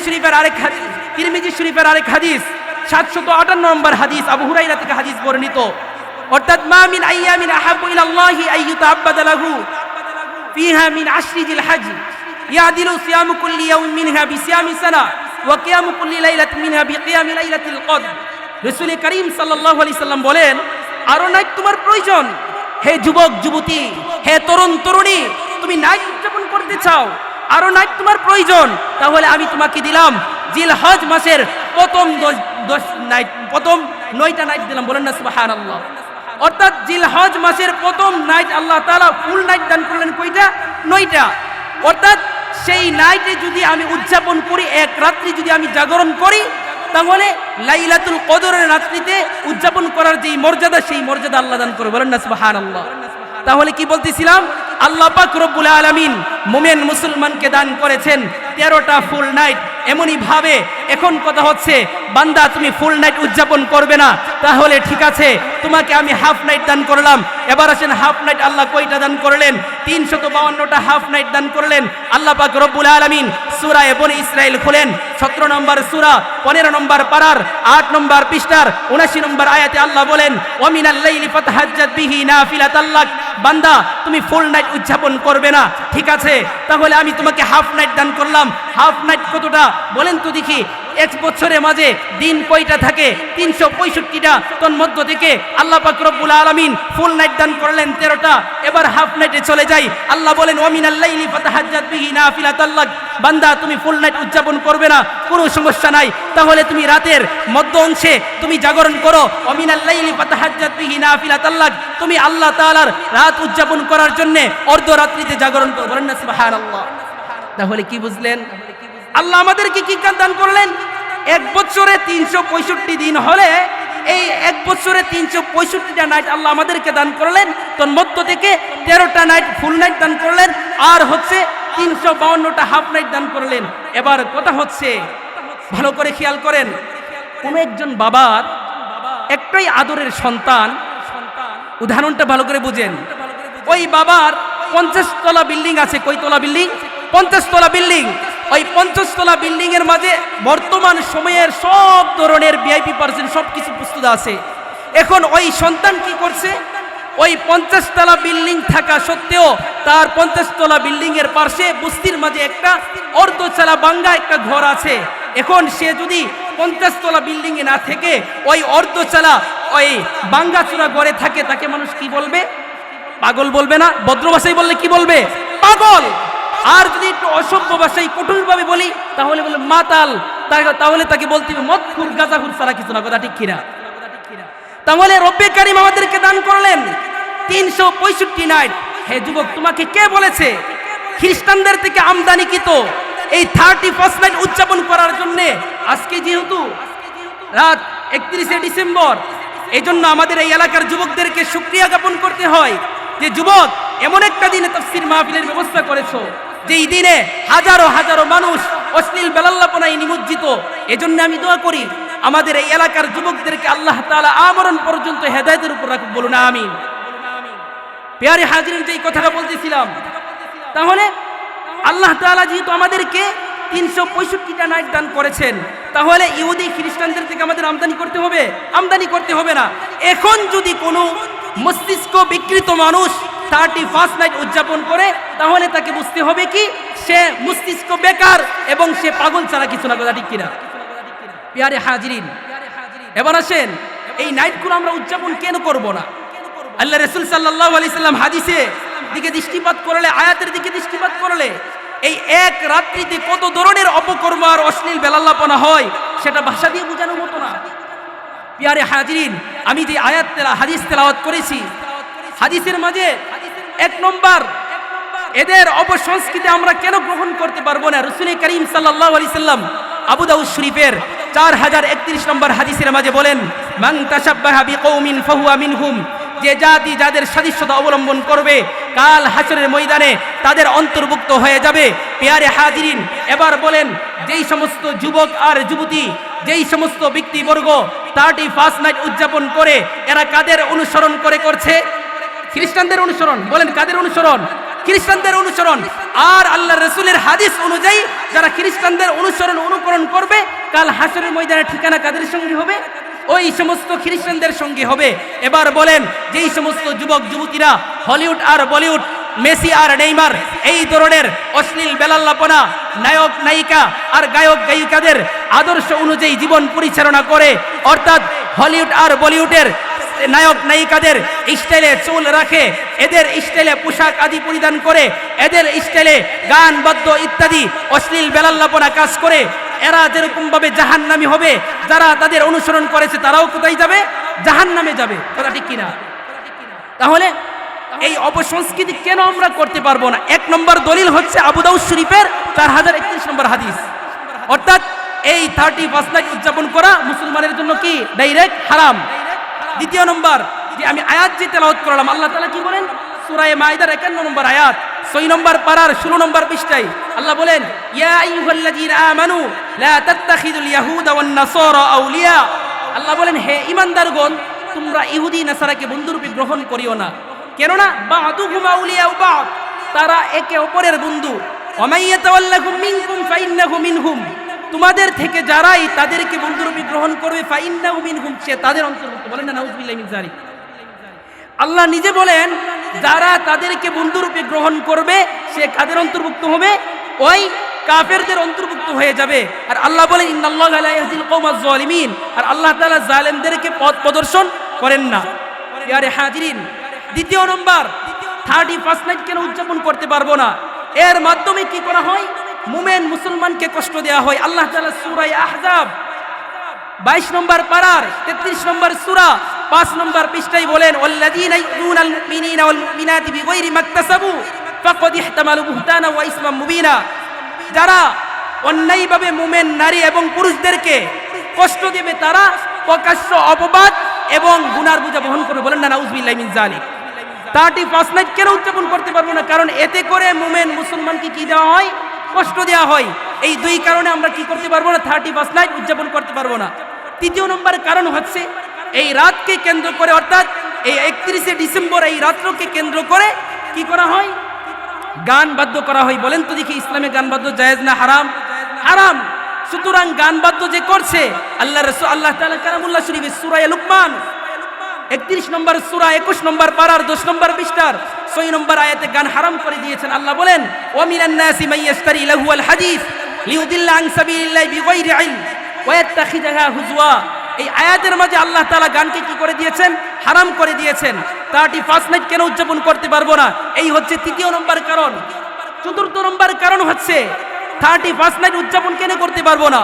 শরীফের আরেক হাদিস, 758 নম্বর হাদিস, আবু হুরায়রা থেকে হাদিস বর্ণিত। অর্থাৎ মা মিন আইয়ামিন আহাব্বু ইলাল্লাহি আইয়ুতাআব্বাদা লাহু ফিহা মিন আশরি জিল হজ ইয়াদিলু সিয়ামু কুল্লি ইয়াউমিন মিনহা বিসিয়ামি সানা ওয়া কিয়ামু কুল্লি লাইলাতিন মিনহা বিকিয়ামি লাইলাতিল কদর। রাসূল করিম সাল্লাল্লাহু আলাইহি সাল্লাম বলেন, আরো নাইট তোমার প্রয়োজন? হে যুবক যুবতী, হে তরুণ তরুণী, তুমি নাইট উদযাপন করতে চাও, আরো নাইট তোমার প্রয়োজন? তাহলে আমি তোমাকে দিলাম জিলহজ মাসের প্রথম 9টা নাইট দিলাম। বলেন না সুবহানাল্লাহ। অর্থাৎ জিলহজ মাসের প্রথম নাইট আল্লাহ তাআলা ফুল নাইট দান করলেন কয়টা? 9টা। অর্থাৎ সেই নাইটে যদি আমি উদযাপন করি, এক রাত্রি যদি আমি জাগরণ করি, তাহলে লাইলাতুল কদরের রাত্রিতে উদযাপন করার যে মর্যাদা, সেই মর্যাদা আল্লাহ দান করে। বলেন না সুবহানাল্লাহ। তাহলে কি বলতেছিলাম, আল্লাহ পাক রব্বুল আলামিন মুমিন মুসলমানকে দান করেছেন 13টা ফুল নাইট। এমনই ভাবে এখন কথা হচ্ছে, বান্দা তুমি ফুল নাইট উদযাপন করবে না, তাহলে ঠিক আছে, তোমাকে আমি হাফ নাইট দান করলাম। এবার আসেন হাফ নাইট আল্লাহ কয়টা দান করলেন? 352টা হাফ নাইট দান করলেন আল্লাহ পাক রব্বুল আলামিন। সূরা বনী ইসরাইল খুলেন, 17 নম্বর সূরা 15 নম্বর পারার 8 নম্বর পৃষ্ঠার 79 নম্বর আয়াতে আল্লাহ বলেন, ওয়া মিনাল লাইলি ফাতাহাজ্জাদ বিহি নাফিলাতাল লাক। বান্দা তুমি ফুল নাইট উদযাপন করবে না, ঠিক আছে, তাহলে আমি তোমাকে হাফ নাইট দান করলাম। হাফ নাইট কতটা বলেন তো দেখি? এক বছরের মাঝে দিন কয়টা থাকে? 365টা। তন্মধ্য থেকে আল্লাহ পাক রব্বুল আলামিন ফুল নাইট দান করলেন 13টা। এবার হাফ নাইটে চলে যাই, আল্লাহ বলেন, ওয়া মিনাল লাইলি ফাতাহাজ্জাদ বিহি নাফিলাতাল লাক। বান্দা তুমি ফুল নাইট উদযাপন করবে না, কোনো সমস্যা নাই, তাহলে তুমি রাতের মধ্য অংশে তুমি জাগরণ করো। ওয়া মিনাল লাইলি ফাতাহাজ্জাদ বিহি নাফিলাতাল লাক। তুমি আল্লাহ তাআলার রাত উদযাপন করার জন্য অর্ধরাত্রিতে জাগরণ করো। বলেন না সুবহানাল্লাহ। তাহলে কি বুঝলেন? আল্লাহ আমাদেরকে কি দান করলেন? এক বছরে 365 দিন হলে এই এক বছরে 365টা নাইট আল্লাহ আমাদেরকে দান করলেন। তন্মধ্য থেকে 13টা নাইট ফুল নাইট দান করলেন, আর হচ্ছে 352টা হাফ নাইট দান করলেন। এবার কথা হচ্ছে, ভালো করে খেয়াল করেন, কোন একজন বাবার একটাই আদরের সন্তান, উদাহরণটা ভালো করে বুঝেন। ওই বাবার 50 তলা বিল্ডিং আছে। কয় তলা বিল্ডিং? 50 তলা বিল্ডিং। ওই 50 তলা বিল্ডিং এর মাঝে বর্তমান সময়ের সব ধরনের ভিআইপি পার্সন সবকিছু প্রস্তুত আছে। এখন ওই সন্তান কি করছে? ওই 50 তলা বিল্ডিং থাকা সত্ত্বেও তার 50 তলা বিল্ডিং এর পাশে বস্তির মাঝে একটা অর্ধচালা বাঙ্গা একটা ঘর আছে। এখন সে যদি 50 তলা বিল্ডিং এ না থেকে ওই অর্ধচালা ওই বাঙ্গাচুরা ঘরে থাকে, তাকে মানুষ কি বলবে? পাগল বলবে না? ভদ্র ভাষায় বললে কি বলবে? পাগল। আর যদি একটু অসভ্য ভাষায় কঠোরভাবে বলি, তাহলে বলে মাতাল। তাহলে তাকে বলতে হবে মদখুর, গাঁজাখুর, সারা কিছু না। কথা ঠিক কিনা? তাহলে রব্বে কারিম আমাদেরকে দান করলেন 365 নাইট। হে যুবক, তোমাকে কে বলেছে খ্রিস্টানদের থেকে আমদানিকৃত এই 31 নাইট উদযাপন করার জন্য? আজকে যেহেতু রাত 31শে ডিসেম্বর, এই জন্য আমাদের এই এলাকার যুবকদেরকে শুকরিয়া জ্ঞাপন করতে হয় যে যুবক, এমন একটা দিনে তাফসীর মাহফিলের ব্যবস্থা করেছো, যেই দিনে হাজারো হাজারো মানুষ অশ্লীল বেলাল্লাপনায় নিমজ্জিত। এজন্য আমি দোয়া করি আমাদের এই এলাকার যুবকদেরকে আল্লাহ তাআলা আমরণ পর্যন্ত হেদায়েতের উপর রাখুন। বলুন আমিন। প্রিয় হাজিরিন, যেই কথাটা বলতেছিলাম, তাহলে আল্লাহ তাআলা যেহেতু আমাদেরকে 365টা নাইট দান করেছেন, তাহলে ইহুদি খ্রিস্টানদের থেকে আমাদের আমদানি করতে হবে? আমদানি করতে হবে না। এখন যদি কোনো মস্তিষ্ক বিকৃত মানুষ 31 নাইট উদযাপন করে, তাহলে তাকে বুঝতে হবে কি সে মস্তিষ্ক বেকার এবং সে পাগল ছাড়া কিছু না। কথা ঠিক কিনা? প্রিয় হাজিরিন, এবার আসেন, এই নাইটগুলো আমরা উদযাপন কেন করব না? আল্লাহ রাসূল সাল্লাল্লাহু আলাইহি সাল্লাম হাদিসে দিকে দৃষ্টিপাত করলে, আয়াতের দিকে দৃষ্টিপাত করলে, এই এক রাত্রিতে কত ধরনের অপকর্ম আর অশ্লীল বেলাল্লাপনা হয়, সেটা ভাষা দিয়ে বোঝানোর মতো না। প্রিয় হাজিরিন, আমি যে হাদিস তেলাওয়াত করেছি, হাদিসের মাঝে 1 নম্বর, এদের অপসংস্কৃতি আমরা কেন গ্রহণ করতে পারবো না? রাসূল করিম সাল্লাল্লাহু আলাইহি সাল্লাম আবু দাউদ শরীফের 4031 নম্বর হাদিসের মাঝে বলেন, মান তাশাব্বাহা বিকৌমিন ফাহুয়া মিনহুম। যে জাতি যাদের সাদৃশ্যতা অবলম্বন করবে, কাল হাসরের ময়দানে তাদের অন্তর্ভুক্ত হয়ে যাবে। প্রিয় হাজিরিন, এবার বলেন, যেই সমস্ত যুবক আর যুবতী, যেই সমস্ত ব্যক্তিবর্গ 31 নাইট উদযাপন করে, এরা কাদের অনুসরণ করে করছে? খ্রিস্টানদের অনুসরণ। বলেন কাদের অনুসরণ? খ্রিস্টানদের অনুসরণ। আর আল্লাহ রাসূলের হাদিস অনুযায়ী যারা খ্রিস্টানদের অনুকরণ করবে, কাল হাসরের ময়দানে ঠিকানা কাদের সঙ্গে হবে? ওই সমস্ত খ্রিস্টানদের সঙ্গে হবে। এবার বলেন, যেই সমস্ত যুবক যুবতীরা হলিউড আর বলিউড, মেসি আর নেইমার এই ধরনের অশ্লীল বেলাল্লাপনা নায়ক নায়িকা আর গায়ক গায়িকাদের আদর্শ অনুযায়ী জীবন পরিচালনা করে, অর্থাৎ হলিউড আর বলিউডের নায়ক নায়িকাদের স্টাইলে চুল রাখে, এদের স্টাইলে পোশাক আদি পরিধান করে, এদের স্টাইলে গান বাদ্য ইত্যাদি অশ্লীল বেলাল্লাপনা কাজ করে, এরা যেরকম ভাবে জাহান্নামী হবে, যারা তাদের অনুসরণ করেছে তারাও কোথায় যাবে? জাহান্নামে যাবে। কথা ঠিক কিনা? তাহলে এই অপসংস্কৃতি কেন আমরা করতে পারবো না? এক নম্বর দলিল হচ্ছে আবু দাউদ শরীফের 4031 নম্বর হাদিস, অর্থাৎ এই 31 নাইট উদযাপন করা মুসলমানের জন্য কি ডাইরেক্ট হারাম। দ্বিতীয় নম্বর, যে আমি আয়াত যে তেলাওয়াত করলাম, আল্লাহ তাআলা কি বলেন? সূরা মাইদার 51 নম্বর আয়াত, 6 নম্বর পারার 16 নম্বর পৃষ্ঠায় আল্লাহ বলেন, ইয়া আইয়ুহাল্লাযীনা আমানু লা তাত্তাখিযুল ইয়াহুদা ওয়ান নাসারা আউলিয়া। আল্লাহ বলেন, হে ঈমানদারগণ, তোমরা ইহুদি নাসারাকে বন্ধুরূপে গ্রহণ করিও না, কেননা বা'দুহুম আউলিয়াউ বা'দ, তারা একে অপরের বন্ধু। ওয়া মাইয়াতাওয়াল্লাহুম মিনকুম ফাইন্নাহু মিনহুম, তোমাদের থেকে যারাই তাদেরকে বন্ধুরূপে গ্রহণ করবে ফাইন্নাহু মিনহুম, সে তাদের অন্তর্ভুক্ত। বলেন না নাউযুবিল্লাহি মিন যালিক। আল্লাহ নিজে বলেন, যারা তাদেরকে বন্ধুরূপে গ্রহণ করবে সে কাদের অন্তর্ভুক্ত হবে? ওই কাফেরদের অন্তর্ভুক্ত হয়ে যাবে। আর আল্লাহ বলেন, ইন্নাল্লাহা লা ইয়াহদিল কওমাজ জালিমিন, আর আল্লাহ তাআলা জালেমদেরকে পথ প্রদর্শন করেন না। ইয়ারে হাজিরিন, দ্বিতীয় নম্বর, 31 নাইট কেন উদযাপন করতে পারবো না? এর মাধ্যমে কি করা হয়? মুমিন মুসলমানকে কষ্ট দেওয়া হয়। আল্লাহ তাআলা সূরা আহজাব 22 নম্বর পারার 33 নম্বর সূরা 5 নম্বর পৃষ্ঠায় বলেন, ওয়াল্লাযীনা ইউযুনাল মুমিনিনা ওয়াল মুমিনাতি বিগাইরি মাকতাসাবু ফাকাদ ইহতামালু বুহতানা ওয়া ইসমান মুবিনা, যারা অন্যায়ভাবে মুমিন নারী এবং পুরুষদেরকে কষ্ট দেবে তারা প্রকাশ্য অপবাদ এবং গুনার বোঝা বহন করবে। বলেন না নাউযুবিল্লাহি মিন যালিক। 31 নাইট কেন উদযাপন করতে পারবো না? কারণ এতে করে মুমিন মুসলমানকে কি দেওয়া হয়? কষ্ট দেওয়া হয়। এই দুই কারণে আমরা কি করতে পারবো না? 31 নাইট উদযাপন করতে পারবো না। তৃতীয় নম্বর কারণ হচ্ছে, এই রাতকে কেন্দ্র করে, অর্থাৎ এই 31শে ডিসেম্বর এই রাত্রকে কেন্দ্র করে কি করা হয়? গান বাদ্য করা হয়। বলেন তো দেখি, ইসলামে গান বাদ্য জায়েজ না হারাম? হারাম। সুতরাং গান বাদ্য যে করছে, আল্লাহ রাসূল আল্লাহ তাআলা কালামুল্লাহ শরীফে সূরা লুকমান 31 নম্বর সূরা 21 নম্বর পারার 10 নম্বর পৃষ্ঠার 6 নম্বর আয়াতে গান হারাম করে দিয়েছেন। আল্লাহ বলেন, ওয়া মিনান নাসি মান ইয়াশতারি লাহুয়াল হাদিস লিউদিল্লা আন সাবিলিল্লাহি বিগাইরি ইলম ওয়া ইয়াত্তাখিযুহা হুজওয়া। এই আয়াতের মাঝে আল্লাহ তাআলা গানকে কি করে দিয়েছেন? হারাম করে দিয়েছেন। 31 নাইট কেন উদযাপন করতে পারবো না? এই হচ্ছে তৃতীয় নম্বর কারণ। চতুর্থ নম্বর কারণ হচ্ছে, 31 নাইট উদযাপন কেন করতে পারবো না?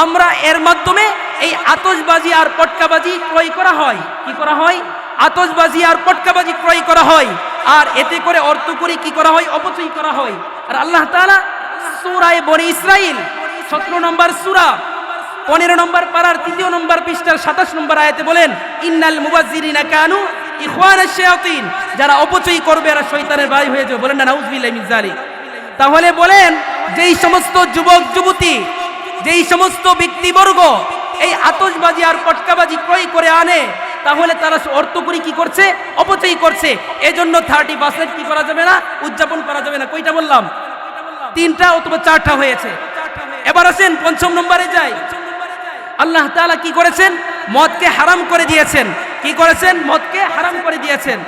আমরা এর মাধ্যমে এই আতশবাজি আর পটকাবাজি ক্রয় করা হয়। কি করা হয়? আতশবাজি আর পটকাবাজি ক্রয় করা হয়, আর এতে করে অর্থ করে কি করা হয়? অপচয় করা হয়। আর আল্লাহ তাআলা সূরা বনী ইসরাইল 17 নম্বর সূরা 15 নম্বর পারার 3 নম্বর পৃষ্ঠার 27 নম্বর আয়াতে বলেন, ইন্নাল মুবাজ্জিরিনা কানু ইখওয়ানাশ শায়াতিন, যারা অপচয় করবে এরা শয়তানের ভাই হয়ে যাবে। বলেন না নাউযুবিল্লাহি মিন যালিক। তাহলে বলেন, যেই সমস্ত যুবক যুবতী, যেই সমস্ত ব্যক্তিবর্গ এই আতশবাজি আর পটকাবাজি ক্রয় করে আনে, তাহলে তারা অর্থ করে কি করছে? অপচয় করছে। এজন্য 31 নাইট কি করা যাবে না? উদযাপন করা যাবে না। কয়টা বললাম? 3টা অথবা 4টা হয়েছে। এবার আসেন 5 নম্বরে যাই। আল্লাহ তাআলা কি করেছেন? মদকে হারাম করে দিয়েছেন। কি করেছেন? মদকে হারাম করে দিয়েছেন।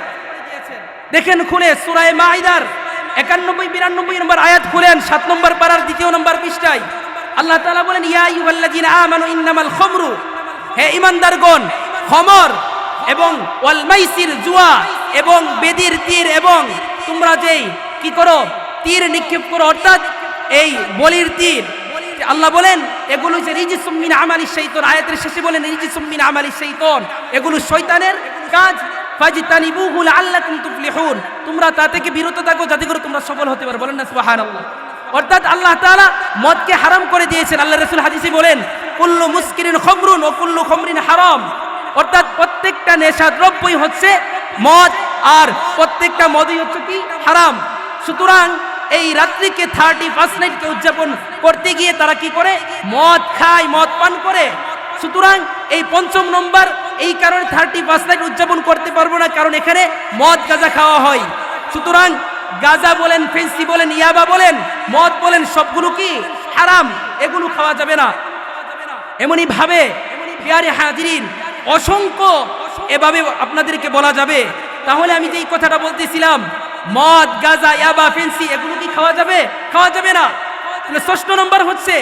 দেখেন খুলে সূরা মাইদার 91-92 নম্বর আয়াত খুলেন, 7 নম্বর পারার 2 নম্বর পৃষ্ঠায় আল্লাহ তাআলা বলেন, ইয়া আইয়ুহাল্লাযীনা আমানু ইন্নামাল খামরু, হে ঈমানদারগণ, খমর এবং ওয়াল মাইসির, জুয়া এবং বেদির তীর, এবং তোমরা যেই কি করো? তীর নিক্ষেপ করো, অর্থাৎ এই বলির তীর। আল্লাহ বলেন এগুলো যে রিজিসুম মিন আমালিশ শাইতান, আয়াতের শেষে বলেন রিজিসুম মিন আমালিশ শাইতান, এগুলো শয়তানের কাজ। ফাজতানিবুহু লাআল্লাকুম তুফলিহুন, তোমরা তা থেকে বিরত থাকো যাতে করে তোমরা সফল হতে পারো। বলেন না সুবহানাল্লাহ। অর্থাৎ আল্লাহ তাআলা মদকে হারাম করে দিয়েছেন। আল্লাহ রাসূল হাদিসে বলেন, কুল্লু মুসকিরিন খামরুন ওয়া কুল্লু খামরিন হারাম, অর্থাৎ প্রত্যেকটা নেশা দ্রব্যই হচ্ছে মদ, আর প্রত্যেকটা মদই হচ্ছে কি? হারাম। সুতরাং এই রাত্রিকে 31 নাইটকে উদযাপন করতে গিয়ে তারা কি করে? মদ খায়, মদ পান করে। সুতরাং এই 5ম নম্বর, এই কারণে 31 নাইট উদযাপন করতে পারবো না, কারণ এখানে মদ গাঁজা খাওয়া হয়। সুতরাং গাঁজা বলেন, ফেন্সি বলেন, ইয়াবা বলেন, মদ বলেন, সবগুলো কি হারাম, এগুলো খাওয়া যাবে না। এমনি ভাবে প্রিয় হাজিরিন, অসংখ্য এভাবে আপনাদেরকে বলা যাবে। তাহলে আমি যেই কথাটা বলতেছিলাম, মদ, গাঁজা, ইয়াবা, ফেন্সি এগুলো কি খাওয়া যাবে? খাওয়া যাবে না। তাহলে ষষ্ঠ নম্বর হচ্ছে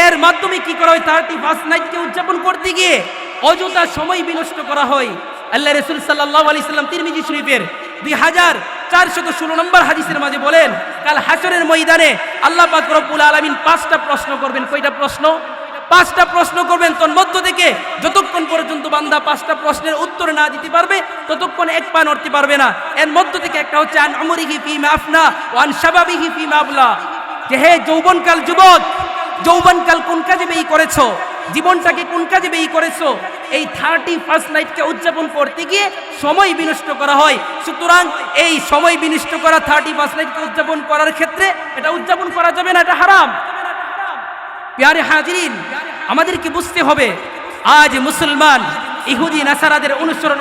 এর মাধ্যমে কি করা হয়? 31 নাইটকে উদযাপন করতে গিয়ে অযথা সময় বিনষ্ট করা হয়। আল্লাহ রাসূল সাল্লাল্লাহু আলাইহি সাল্লাম তিরমিজি শরীফের 2416 নম্বর হাদিসের মাঝে বলেন, কাল হাশরের ময়দানে আল্লাহ পাক রব্বুল আলামিন 5টা প্রশ্ন করবেন। কয়টা প্রশ্ন? 5টা প্রশ্ন করবেন। তোর মধ্য থেকে যতক্ষণ পর্যন্ত বান্দা 5টা প্রশ্নের উত্তর না দিতে পারবে ততক্ষণ এক পা নড়তে পারবে না। এর মধ্য থেকে একটা হচ্ছে আন উমরিহি ফীমা আফনা ওয়া আন শাবাবিহি ফীমা আবলা, যে হে যৌবনকাল যুবক, যৌবনকাল কোন কাজে ব্যয় করেছো, জীবনটাকে কোন কাজে ব্যয় করেছো? এই 31 নাইটকে উদযাপন করতে গিয়ে সময় বিনষ্ট করা হয়। সুতরাং এই সময় বিনষ্ট করা 31 নাইটকে উদযাপন করার ক্ষেত্রে এটা উদযাপন করা যাবে না, এটা হারাম। প্রিয় হাজিরিন, আমাদেরকে বুঝতে হবে আজ মুসলমান ইহুদি নাসারাদের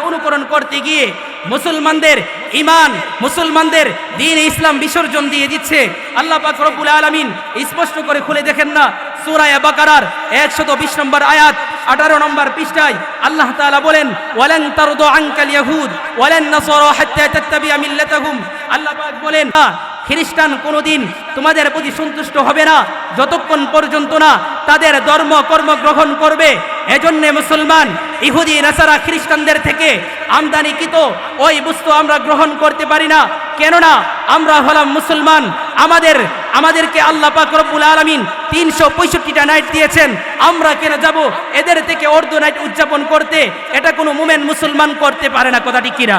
অনুকরণ করতে গিয়ে মুসলমানদের ঈমান, মুসলমানদের দ্বীন ইসলাম বিসর্জন দিয়ে দিচ্ছে। আল্লাহ পাক রব্বুল আলামিন স্পষ্ট করে খুলে দেখেন না, সূরা বাকারার 120 নম্বর আয়াত 18 নম্বর পৃষ্ঠায় আল্লাহ তাআলা বলেন, ওয়ালান তারদু আনকাল ইয়াহুদ ওয়ালান নাসারা হাত্তা তাত্তাবিআ মিল্লাতাহুম। আল্লাহ পাক বলেন, খ্রিস্টান কোনোদিন তোমাদের প্রতি সন্তুষ্ট হবে না যতক্ষণ পর্যন্ত না তাদের ধর্ম কর্ম গ্রহণ করবে। এজন্য মুসলমান ইহুদি নাসারা খ্রিস্টানদের থেকে আমদানিকৃত ওই বস্তু আমরা গ্রহণ করতে পারি না। কেননা আমরা হলাম মুসলমান। আমাদেরকে আল্লাহ পাক রব্বুল আলামিন 365টা নাইট দিয়েছেন। আমরা কেন যাব এদের থেকে অর্ধ নাইট উদযাপন করতে? এটা কোনো মুমিন মুসলমান করতে পারে না। কথাটি কিনা?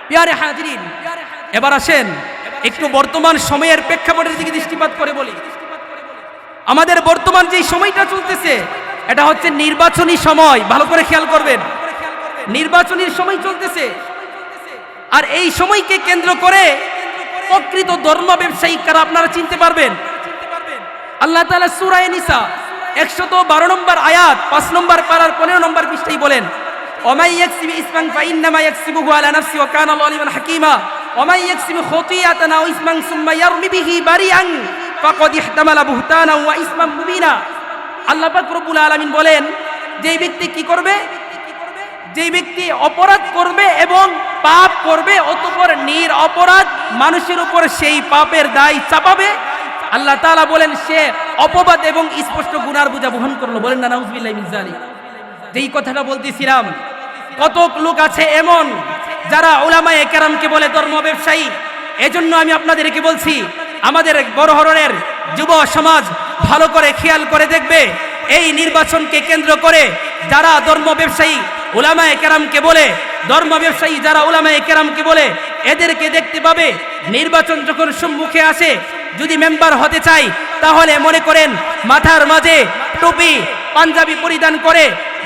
প্রিয় হাজিরিন, এবার আসেন একটু বর্তমান সময়ের প্রেক্ষাপটের দিকে দৃষ্টিপাত করে বলি। আমাদের বর্তমান যে সময়টা চলতেছে এটা হচ্ছে নির্বাচনী সময়। ভালো করে খেয়াল করবেন, নির্বাচনীর সময় চলতেছে। আর এই সময়কে কেন্দ্র করে প্রকৃত ধর্ম ব্যবসায়ী কারা আপনারা চিনতে পারবেন। আল্লাহ তাআলা সূরা নিসা 112 নম্বর আয়াত 5 নম্বর পারার 15 নম্বর পৃষ্ঠায় বলেন, ওমাই ইয়াকসিবু ইসমান ফাইন্নামা ইয়াকসিবুহু আলা নাফসি ওয়া কানা আল্লাহু আলিমান হাকীমা ওমাই ইয়াকসিবু খতীআতান আও ইসমান সুম্মা ইয়ারমি বিহি বারিআন ফাকাদ ইহতামালা বুহতানা ওয়া ইসমান মুবিনা। আল্লাহ পাক রব্বুল আলামিন বলেন, যেই ব্যক্তি কি করবে? যেই ব্যক্তি অপরাধ করবে এবং পাপ করবে অতঃপর নিরপরাধ মানুষের উপর সেই পাপের দায় চাপাবে, আল্লাহ তাআলা বলেন সে অপবাদ এবং স্পষ্ট গুনার বোঝা বহন করলো। বলেন না নাউযুবিল্লাহি মিন যালিক। যেই কথাটা বলতেছিলাম, কত লোক আছে এমন যারা উলামায়ে কেরামকে বলে ধর্ম ব্যবসায়ী। এজন্য আমি আপনাদেরকে বলছি, আমাদের বড় ধরনের যুব সমাজ ভালো করে খেয়াল করে দেখবে, এই নির্বাচনকে কেন্দ্র করে যারা ধর্ম ব্যবসায়ী উলামায়ে কেরামকে বলে, ধর্ম ব্যবসায়ী যারা উলামায়ে কেরামকে বলে, এদেরকে দেখতে পাবে নির্বাচন যখন সম্মুখে আসে, যদি মেম্বার হতে চাই তাহলে মনে করেন মাথার মাঝে টুপি পাঞ্জাবি পরিধান করে,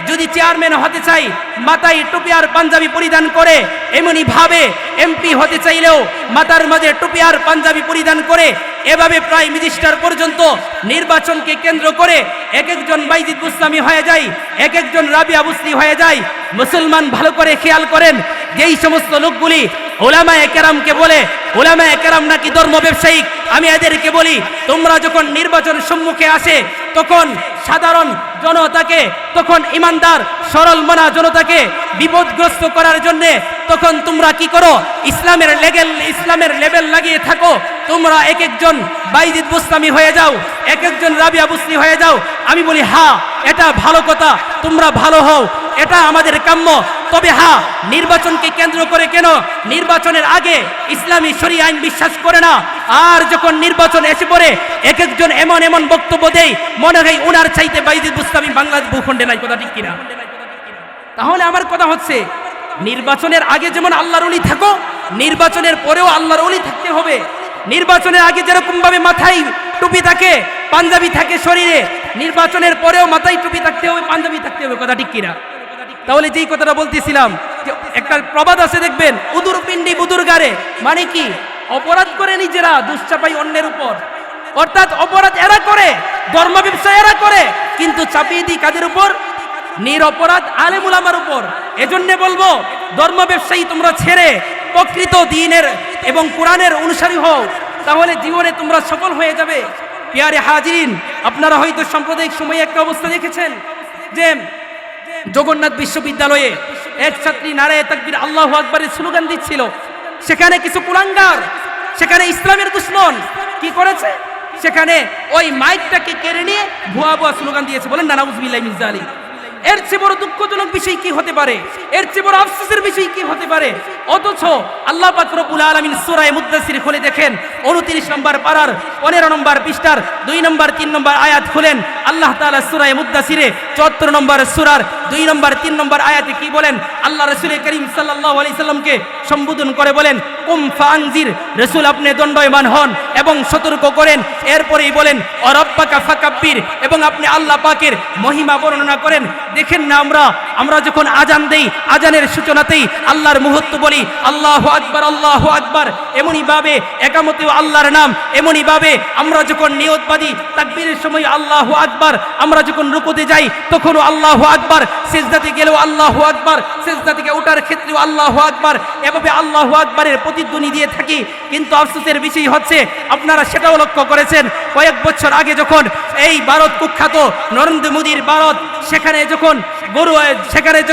যদি চেয়ারম্যান হতে চাই মাথায় টুপি আর পাঞ্জাবি পরিধান করে, এমনি ভাবে এমপি হতে চাইলেও মাথার মাঝে টুপি আর পাঞ্জাবি পরিধান করে, এভাবে প্রায় মিনিস্টার পর্যন্ত নির্বাচনকে কেন্দ্র করে এক একজন বাইজিদ বুস্তামি হয়ে যায়, এক একজন রাবিয়া বুসরি হয়ে যায়। মুসলমান ভালো করে খেয়াল করেন, যেই সমস্ত লোকগুলি উলামায়ে কেরামকে বলে উলামায়ে কেরাম নাকি ধর্ম ব্যবসায়ী, আমি এদেরকে বলি, তোমরা যখন নির্বাচন সম্মুখে আসে তখন সাধারণ জনতাকে, তখন ইমানদার সরল মনা জনতাকে বিপদগ্রস্ত করার জন্য তখন তোমরা কি করো? ইসলামের লেবেল লাগিয়ে থাকো। তোমরা এক একজন বাইজিদ বুস্তামি হয়ে যাও, এক একজন রাবিয়া বুসরি হয়ে যাও। আমি বলি হ্যাঁ, এটা ভালো কথা, তোমরা ভালো হও, এটা আমাদের কাম্য। তবে হ্যাঁ, নির্বাচনকে কেন্দ্র করে কেন? নির্বাচনের আগে ইসলামী শরীয়ত আইন বিশ্বাস করে না, আর যখন নির্বাচন এসে পড়ে এক একজন এমন বক্তব্য দেয় মনে হয় উনার চাইতে বাইজিদ বুস্তামি বাংলাদেশ ভূখণ্ডে নাই। কথা ঠিক কিনা? তাহলে আমার কথা হচ্ছে, নির্বাচনের আগে যেমন আল্লাহর ওলি থাকো, নির্বাচনের পরেও আল্লাহর ওলি থাকতে হবে। নির্বাচনের আগে যেরকম ভাবে মাথায় টুপি থাকে, পাঞ্জাবি থাকে শরীরে, নির্বাচনের পরেও মাথায় টুপি থাকতে হবে, পাঞ্জাবি থাকতে হবে। কথা ঠিক কিনা? তাহলে যেই কথাটা বলতেছিলাম, একটা প্রবাদ আছে দেখবেন, উদুর পিন্ডি বুদুর গারে, মানে কি? অপরাধ করে নিজেরা দুশ্চাপাই অন্যের উপর, অর্থাৎ অপরাধ এরা করে, ধর্ম ব্যবসা এরা করে, কিন্তু চাপিয়ে দিই কাদের উপর? নিরপরাধ আলেম উলামার উপর। এজন্য বলবো, ধর্ম ব্যবসায়ী তোমরা ছেড়ে প্রকৃত দ্বীনের এবং কোরআনের অনুসারী হও, তাহলে জীবনে তোমরা সফল হয়ে যাবে। প্রিয় হাজিরিন, আপনারা হয়তো সাম্প্রদায়িক সময়ে একটা অবস্থা দেখেছেন যে জগন্নাথ বিশ্ববিদ্যালয়ে এক ছাত্রী নারায়ে তাকবীর আল্লাহু আকবারের স্লোগান দিচ্ছিল। সেখানে কিছু কুলাঙ্গার, সেখানে ইসলামের দুশমন কি করেছে, সেখানে ওই মাইকটাকে কেড়ে নিয়ে ভুয়া ভুয়া স্লোগান দিয়েছে। বলেন না নাউযুবিল্লাহি মিন যালিক। এর চেয়ে বড় দুঃখজনক বিষয় কি হতে পারে, এর চেয়ে বড় আফসোসের বিষয় কি হতে পারে? অথচ আল্লাহ পাক রব্বুল আলামিন সূরা মুদ্দাসির খুলে দেখেন 29 নম্বর পারার 15 নম্বর পৃষ্ঠার 2 নম্বর 3 নম্বর আয়াত খুলেন। আল্লাহ তাআলা সূরা মুদ্দাসিরে 74 নম্বর সূরার 2 নম্বর 3 নম্বর আয়াতে কি বলেন? আল্লাহ রাসূল করিম সাল্লাল্লাহু আলাইহি সাল্লামকে সম্বোধন করে বলেন, কুম ফাআনজির, রাসূল আপনি দণ্ডায়মান হন এবং সতর্ক করেন। এরপরেই বলেন অরাব্বাকা ফাকাব্বির, এবং আপনি আল্লাহ পাকের মহিমা বর্ণনা করেন। দেখেন না, আমরা যখন আজান দেই, আজানের সূচনাতেই আল্লাহর মুহূর্ত বলি আল্লাহু আকবার আল্লাহু আকবার, এমনই ভাবে একামতেও আল্লাহর নাম, এমনই ভাবে আমরা যখন নিয়ত বাঁধি তাকবীরের সময় আল্লাহু আকবার, আমরা যখন রুকুতে যাই তখনও আল্লাহু আকবার, সিজদাতে গেলেও আল্লাহু আকবার, সিজদা থেকে ওঠার ক্ষেত্রেও আল্লাহু আকবার, এভাবে আল্লাহু আকবারের প্রতিধ্বনি দিয়ে থাকি। কিন্তু আফসোসের বিষয় হচ্ছে আপনারা সেটাও লক্ষ্য করেছেন, কয়েক বছর আগে যখন এই ভারত কুখ্যাত নরেন্দ্র মোদীর ভারত, সেখানে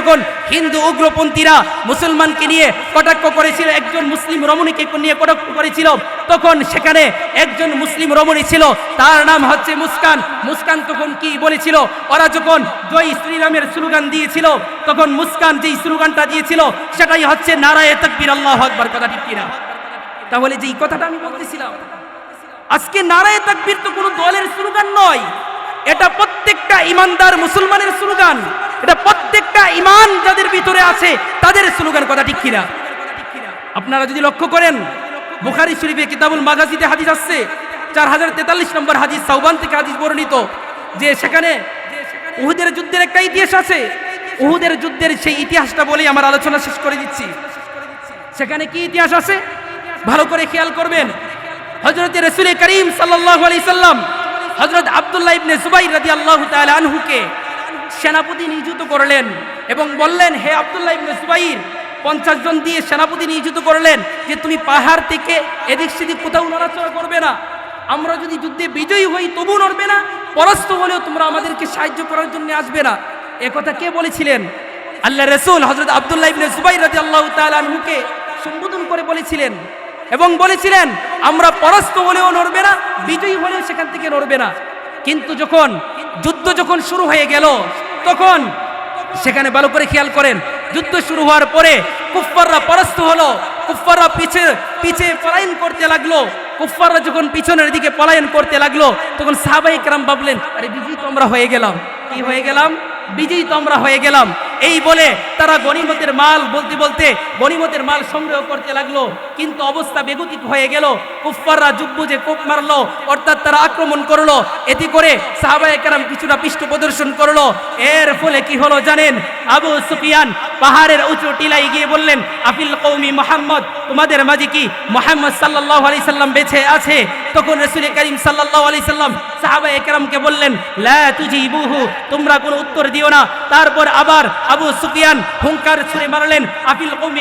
যখন হিন্দু উগ্রপন্থীরা মুসলমানকে নিয়ে কটাক্ষ করেছিল, একজন মুসলিম রমণীকে নিয়ে কটাক্ষ করেছিল, তখন সেখানে একজন মুসলিম রমণী ছিল, তার নাম হচ্ছে মুস্কান। মুস্কান তখন কি বলেছিল? ওরা যখন জয় শ্রীরামের স্লোগান দিয়েছিল, তখন মুস্কান যেই স্লোগানটা দিয়েছিল সেটাই হচ্ছে নারায়ে তাকবীর আল্লাহু আকবার। কথা ঠিক কিনা? তাহলে যেই কথাটা আমি বলতেছিলাম, আজকে নারায়ে তাকবীর তো কোনো দলের স্লোগান নয়, এটা প্রত্যেকটা ইমানদার মুসলমানের স্লোগান, এটা প্রত্যেকটা ঈমান যাদের ভিতরে আছে তাদের স্লোগান। কথা ঠিক কিনা? আপনারা যদি লক্ষ্য করেন, বুখারী শরীফে কিতাবুল মাগাজিতে হাদিস আছে 4043 নম্বর হাদিস, সাওবান থেকে হাদিস বর্ণিত, যে সেখানে উহুদের যুদ্ধের একটা ইতিহাস আছে। উহুদের যুদ্ধের সেই ইতিহাসটা বলেই আমার আলোচনা শেষ করে দিচ্ছি। সেখানে কি ইতিহাস আছে ভালো করে খেয়াল করবেন। হযরত রাসূল করিম সাল্লাল্লাহু আলাইহি সাল্লাম হযরত আব্দুল্লাহ ইবনে জুবাইর রাদিয়াল্লাহু তাআলা আনহুকে সেনাপতি নিযুক্ত করলেন এবং বললেন, হে আব্দুল্লাহ ইবনে জুবাইর, 50 জন দিয়ে সেনাপতি নিযুক্ত করলেন যে তুমি পাহাড় থেকে এদিক সেদিক কোথাও নড়াচড়া করবে না, আমরা যদি যুদ্ধে বিজয়ী হই তবু নড়বে না, পরাস্ত হলেও তোমরা আমাদেরকে সাহায্য করার জন্য আসবে না। একথা কে বলেছিলেন? আল্লাহ রাসূল হযরত আব্দুল্লাহ ইবনে জুবাইর রাদিয়াল্লাহু তাআলা আনহুকে সম্বোধন করে বলেছিলেন এবং বলেছিলেন আমরা পরাস্ত হলেও নড়বে না, বিজয়ী হলেও সেখান থেকে নড়বে না। কিন্তু যুদ্ধ যখন শুরু হয়ে গেল, তখন সেখানে ভালো করে খেয়াল করেন, যুদ্ধ শুরু হওয়ার পরে কুফফাররা পরাস্ত হলো, কুফফাররা পিছে পলায়ন করতে লাগলো। কুফফাররা যখন পিছনের দিকে পলায়ন করতে লাগলো, তখন সাহাবায়ে কেরাম ভাবলেন, আরে বিজয়ী তো আমরা হয়ে গেলাম। কি হয়ে গেলাম? বিজয়ী তো আমরা হয়ে গেলাম। এই বলে তারা গনিমতের মাল বলতে গনিমতের মাল সংগ্রহ করতে লাগলো। কিন্তু অবস্থা বেগতিক হয়ে গেল। কুফফাররা যুদ্ধে কোপ মারলো, অর্থাৎ তারা আক্রমণ করলো। এতে করে সাহাবায়ে কেরাম কিছুটা পৃষ্ঠ প্রদর্শন করলো। এর ফলে কি হলো জানেন? আবু সুফিয়ান পাহাড়ের উঁচু টিলায় গিয়ে বললেন, আফিল কওমি মুহাম্মদ, তোমাদের মাঝে কি মুহাম্মদ সাল্লাল্লাহু আলাইহি সাল্লাম বেঁচে আছে? তখন রাসূল করিম সাল্লাল্লাহু আলাইহি সাল্লাম সাহাবায়ে কেরামকে বললেন, লা তুজিবুহু, তোমরা কোনো উত্তর দিও না। তারপর আবার আবু সুফিয়ান হুঙ্কার ছুঁড়ে মারলেন, আফিল কওমি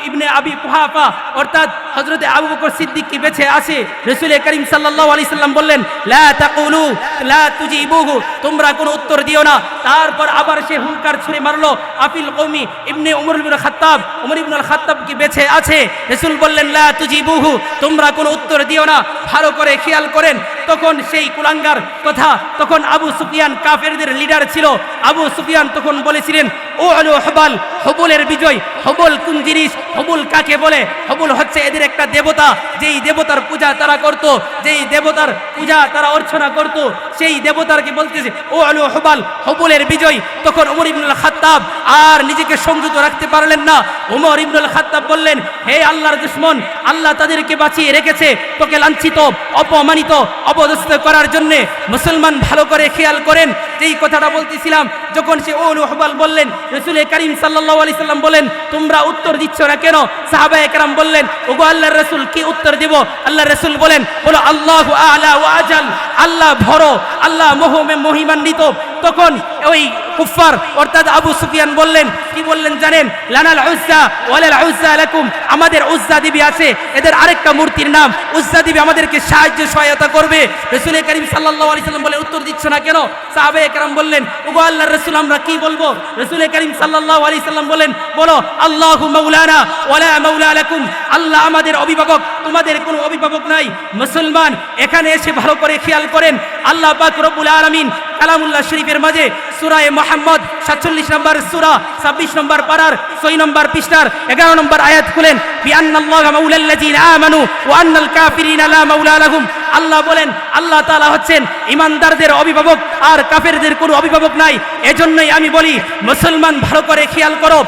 ইবনে আবি কুহাফা, অর্থাৎ হযরত আবু বকর সিদ্দিক কি বেঁচে আছে? রাসূল করিম সাল্লাল্লাহু আলাইহি সাল্লাম বললেন, লা তাকুলু লা তুজিবুহু, তোমরা কোনো উত্তর দিও না। তারপর আবার সে হুঙ্কার ছুঁড়ে মারলো, আফিল কওমি ইবনে উমর ইবনে খাত্তাব, উমর ইবনে খাত্তাব কি বেঁচে আছে? রাসূল বললেন, লা তুজিবুহু, তোমরা কোনো উত্তর দিও না। ভালো করে খেয়াল করেন, তখন সেই কুলাঙ্গার কথা, তখন আবু সুফিয়ান কাফেরদের লিডার ছিল। আবু সুফিয়ান তখন বলেছিলেন, ও আলু হবাল, হবলের বিজয়। হবল কোন জিনিস? হবল কাকে বলে? হবল হচ্ছে এদের একটা দেবতা, যেই দেবতার পূজা তারা করত, যেই দেবতার পূজা তারা অর্চনা করত, সেই দেবতারকে বলতেছে ও আলু হবাল, হবলের বিজয়। তখন ওমর ইবনুল খাত্তাব আর নিজেকে সংযত রাখতে পারলেন না। ওমর ইবনুল খাত্তাব বললেন, হে আল্লাহর দুশমন, আল্লাহ তাদেরকে বাঁচিয়ে রেখেছে তোকে লাঞ্ছিত, অপমানিত, অপদস্থ করার জন্য। মুসলমান ভালো করে খেয়াল করেন, যেই কথাটা বলতেছিলাম, যখন সে ওলু হবাল বললেন, রাসূল করিম সাল্লাল্লাহু আলাইহি সাল্লাম বলেন, তোমরা উত্তর দিচ্ছ না কেন? সাহাবায়ে কেরাম বললেন, ওগো আল্লাহর রাসূল, কি উত্তর দেব? আল্লাহর রাসূল বলেন, বলো আল্লাহু আ'লা ওয়া আজাল, আল্লাহ বড়, আল্লাহ মহিমান্বিত। তখন ওই কুফফার অর্থাৎ আবু সুফিয়ান বললেন, কি বললেন জানেন? লানাল উজ্জা ওয়ালাল উজ্জা লাকুম, আমাদের উজ্জা দেবী আছে, এদের আরেকটা মূর্তির নাম উজ্জা দেবী আমাদেরকে সাহায্য সহায়তা করবে। রাসূল করিম সাল্লাল্লাহু আলাইহি সাল্লাম বলে, উত্তর দিচ্ছ না কেন? সাহাবায়ে সাহাবায়ে কেরাম বললেন, ওগো আল্লাহর রাসূল আমরা কি বলবো? রাসূল করিম সাল্লাল্লাহু আলাইহি সাল্লাম বলেন, বলো আল্লাহু মাওলানা ওয়ালা মাওলা লাকুম, আল্লাহ আমাদের অভিভাবক, তোমাদের কোনো অভিভাবক নাই। মুসলমান এখানে এসে ভালো করে খেয়াল করেন, আল্লাহ পাক রব্বুল আলামিন কালামুল্লাহ শরীফের মাঝে সূরা মুহাম্মদ 47 নম্বর সূরা 26 নম্বর পারার 6 নম্বর পৃষ্ঠার 11 নম্বর আয়াত খুলেন, বিআন্নাল্লাহা মাওলাল্লাযিনা আমানু ওয়া আন্নাল কাফিরিনা লা মাওলা লাহুম। আল্লাহ বলেন, আল্লাহ তাআলা হচ্ছেন ইমানদারদের অভিভাবক, আর কাফেরদের কোনো অভিভাবক নাই। এজন্যই আমি বলি মুসলমান ভালো করে খেয়াল করো,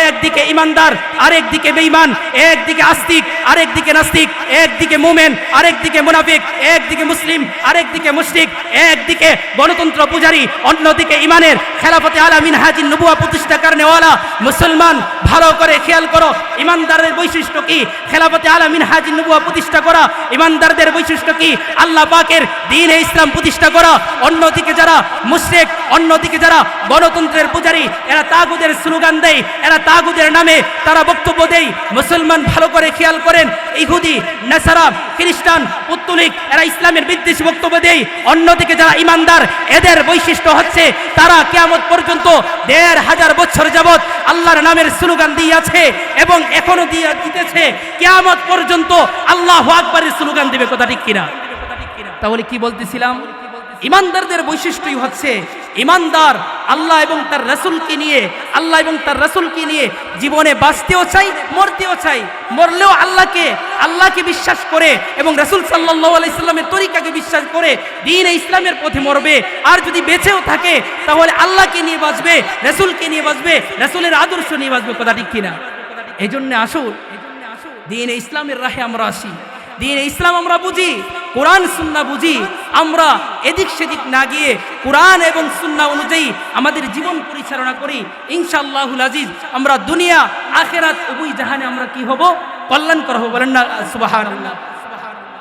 একদিকে ইমানদার, আরেকদিকে বেঈমান, একদিকে আস্তিক, আরেকদিকে নাস্তিক, একদিকে মুমিন, আরেকদিকে মুনাফিক, একদিকে মুসলিম, আরেকদিকে মুশরিক, একদিকে গণতন্ত্র পূজারী, অন্যদিকে ইমানের খেলাফতে আলা মিনহাজিন নবুয়া প্রতিষ্ঠা করনেওয়ালা। মুসলমান ভালো করে খেয়াল করো, ইমানদারের বৈশিষ্ট্য কি? খেলাফতে আলা মিনহাজিন নবুয়া প্রতিষ্ঠা করা ইমানদারদের বৈশিষ্ট্য কি? আল্লাহ পাকের দ্বীন এ ইসলাম প্রতিষ্ঠা করা। অন্যদিকে যারা মুশরিক, অন্যদিকে যারা গণতন্ত্রের পূজারী, এরা তাগুদের স্লোগান দেয়, এরা তাগুদের নামে তারা বক্তব্য দেয়। মুসলমান ভালো করে খেয়াল করেন, ইহুদি, নাসারা, খ্রিস্টান, পৌত্তলিক, এরা ইসলামের বিদ্বেষী বক্তব্য দেয়। অন্যদিকে যারা ইমানদার, এদের বৈশিষ্ট্য হচ্ছে তারা কিয়ামত পর্যন্ত ১৫০০ বছর যাবত আল্লাহর নামের স্লোগান দিয়ে আছে এবং এখনো দিয়ে দিতেছে, কিয়ামত পর্যন্ত আল্লাহু আকবারের স্লোগান দিবে। কথা ঠিক কিনা? তাহলে কি বলতেছিলাম? ইমানদারদের বৈশিষ্ট্যই হচ্ছে ইমানদার আল্লাহ এবং তার রাসূলকে নিয়ে, আল্লাহ এবং তার রাসূলকে নিয়ে জীবনে বাঁচতেও চাই, মরতেও চাই। মরলেও আল্লাহকে বিশ্বাস করে এবং রাসূল সাল্লাল্লাহু আলাইহি সাল্লামের তরিকাকে বিশ্বাস করে দ্বীন ইসলামের পথে মরবে। আর যদি বেঁচেও থাকে তাহলে আল্লাহকে নিয়ে বাঁচবে, রাসূলকে নিয়ে বাঁচবে, রাসূলের আদর্শ নিয়ে বাঁচবে। কথা ঠিক কিনা? এই জন্য আসুন দ্বীন ইসলামের রাহে আমরা আসি, দ্বীন ইসলাম আমরা বুঝি, কোরআন সুন্নাহ বুঝি। আমরা এদিক সেদিক না গিয়ে কোরআন এবং সুন্নাহ অনুযায়ী আমাদের জীবন পরিচালনা করি। ইনশাআল্লাহুল আজিজ আমরা দুনিয়া আখিরাত উভয় জাহানে আমরা কি হব? কল্যাণকর হব। বলেন না সুবহানাল্লাহ,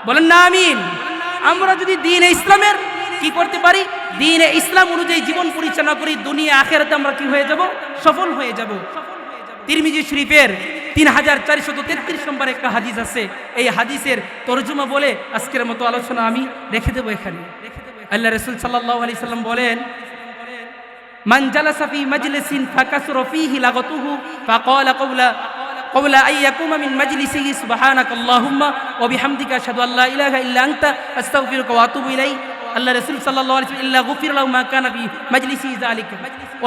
বলেন না আমিন। আমরা যদি দ্বীন ইসলামের কি করতে পারি, দ্বীন ইসলাম অনুযায়ী জীবন পরিচালনা করি, দুনিয়া আখিরাতে আমরা কি হয়ে যাব? সফল হয়ে যাব। তিরমিজি শরীফের 3433 নম্বর একটা হাদিস আছে। এই হাদিসের তরজমা বলে আজকের মতো আলোচনা আমি রেখে দেবো এখানে। আল্লাহ রাসূল সাল্লাল্লাহু আলাইহি সাল্লাম বলেন, মান জালাসা ফি মাজলিসিন ফাকাসুরা ফীহি লাগাতুহু ফাকালা ক্বাবলা আন ইয়াকুমা মিন মাজলিসিহি সুবহানাকাল্লাহুম্মা ওয়া বিহামদিকা আশহাদু আল্লা ইলাহা ইল্লা আনতা আস্তাগফিরুকা ওয়া আতুবু ইলাইক। আল্লাহ রাসূল সাল্লাল্লাহু আলাইহি ওয়াসাল্লাম ইল্লা গুফির লাহু মা কানা ফি মাজলিসি যালিকা।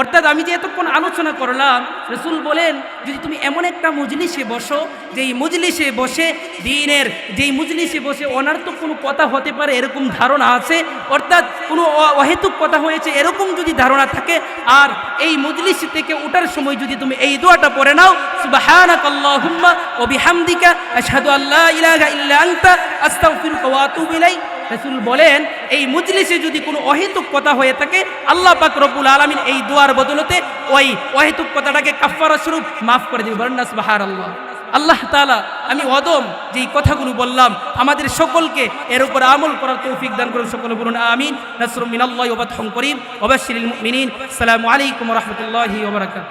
অর্থাৎ আমি যে এতক্ষণ আলোচনা করলাম, রাসূল বলেন যদি তুমি এমন একটা মজলিসে বসো, যেই মজলিসে বসে দ্বীনের, যেই মজলিসে বসে অনার্থক কোনো কথা হতে পারে এরকম ধারণা আছে, অর্থাৎ কোনো অহেতুক কথা হয়েছে এরকম যদি ধারণা থাকে, আর এই মজলিস থেকে ওঠার সময় যদি তুমি এই দোয়াটা পড়ে নাও, সুবহানাকাল্লাহুম্মা ওয়া বিহামদিকা আশহাদু আল্লা ইলাহা ইল্লা আনতা আস্তাগফিরুকা ওয়া আতুবু ইলাইক। রাসূল বলেন এই মজলিসে যদি কোনো অহেতুক কথা হয়ে থাকে, আল্লাহ পাক রব্বুল আলামিন এই দোয়ার বদলতে ওই অহেতুক কথাটাকে কাফারা স্বরূপ মাফ করে দিবেন। বলেন না সুবহানাল্লাহ। আল্লাহ তাআলা আমি অদম যেই কথাগুলো বললাম আমাদের সকলকে এর উপর আমল করার তৌফিক দান করুন। সকলে বলুন আমিন। নাসরুম মিনাল্লাহি ওয়া ফাতহুন করিম ওয়া বাশশিরিল মুমিনিন। আসসালামু আলাইকুম ওয়া রাহমাতুল্লাহি ওয়া বারাকাতুহু।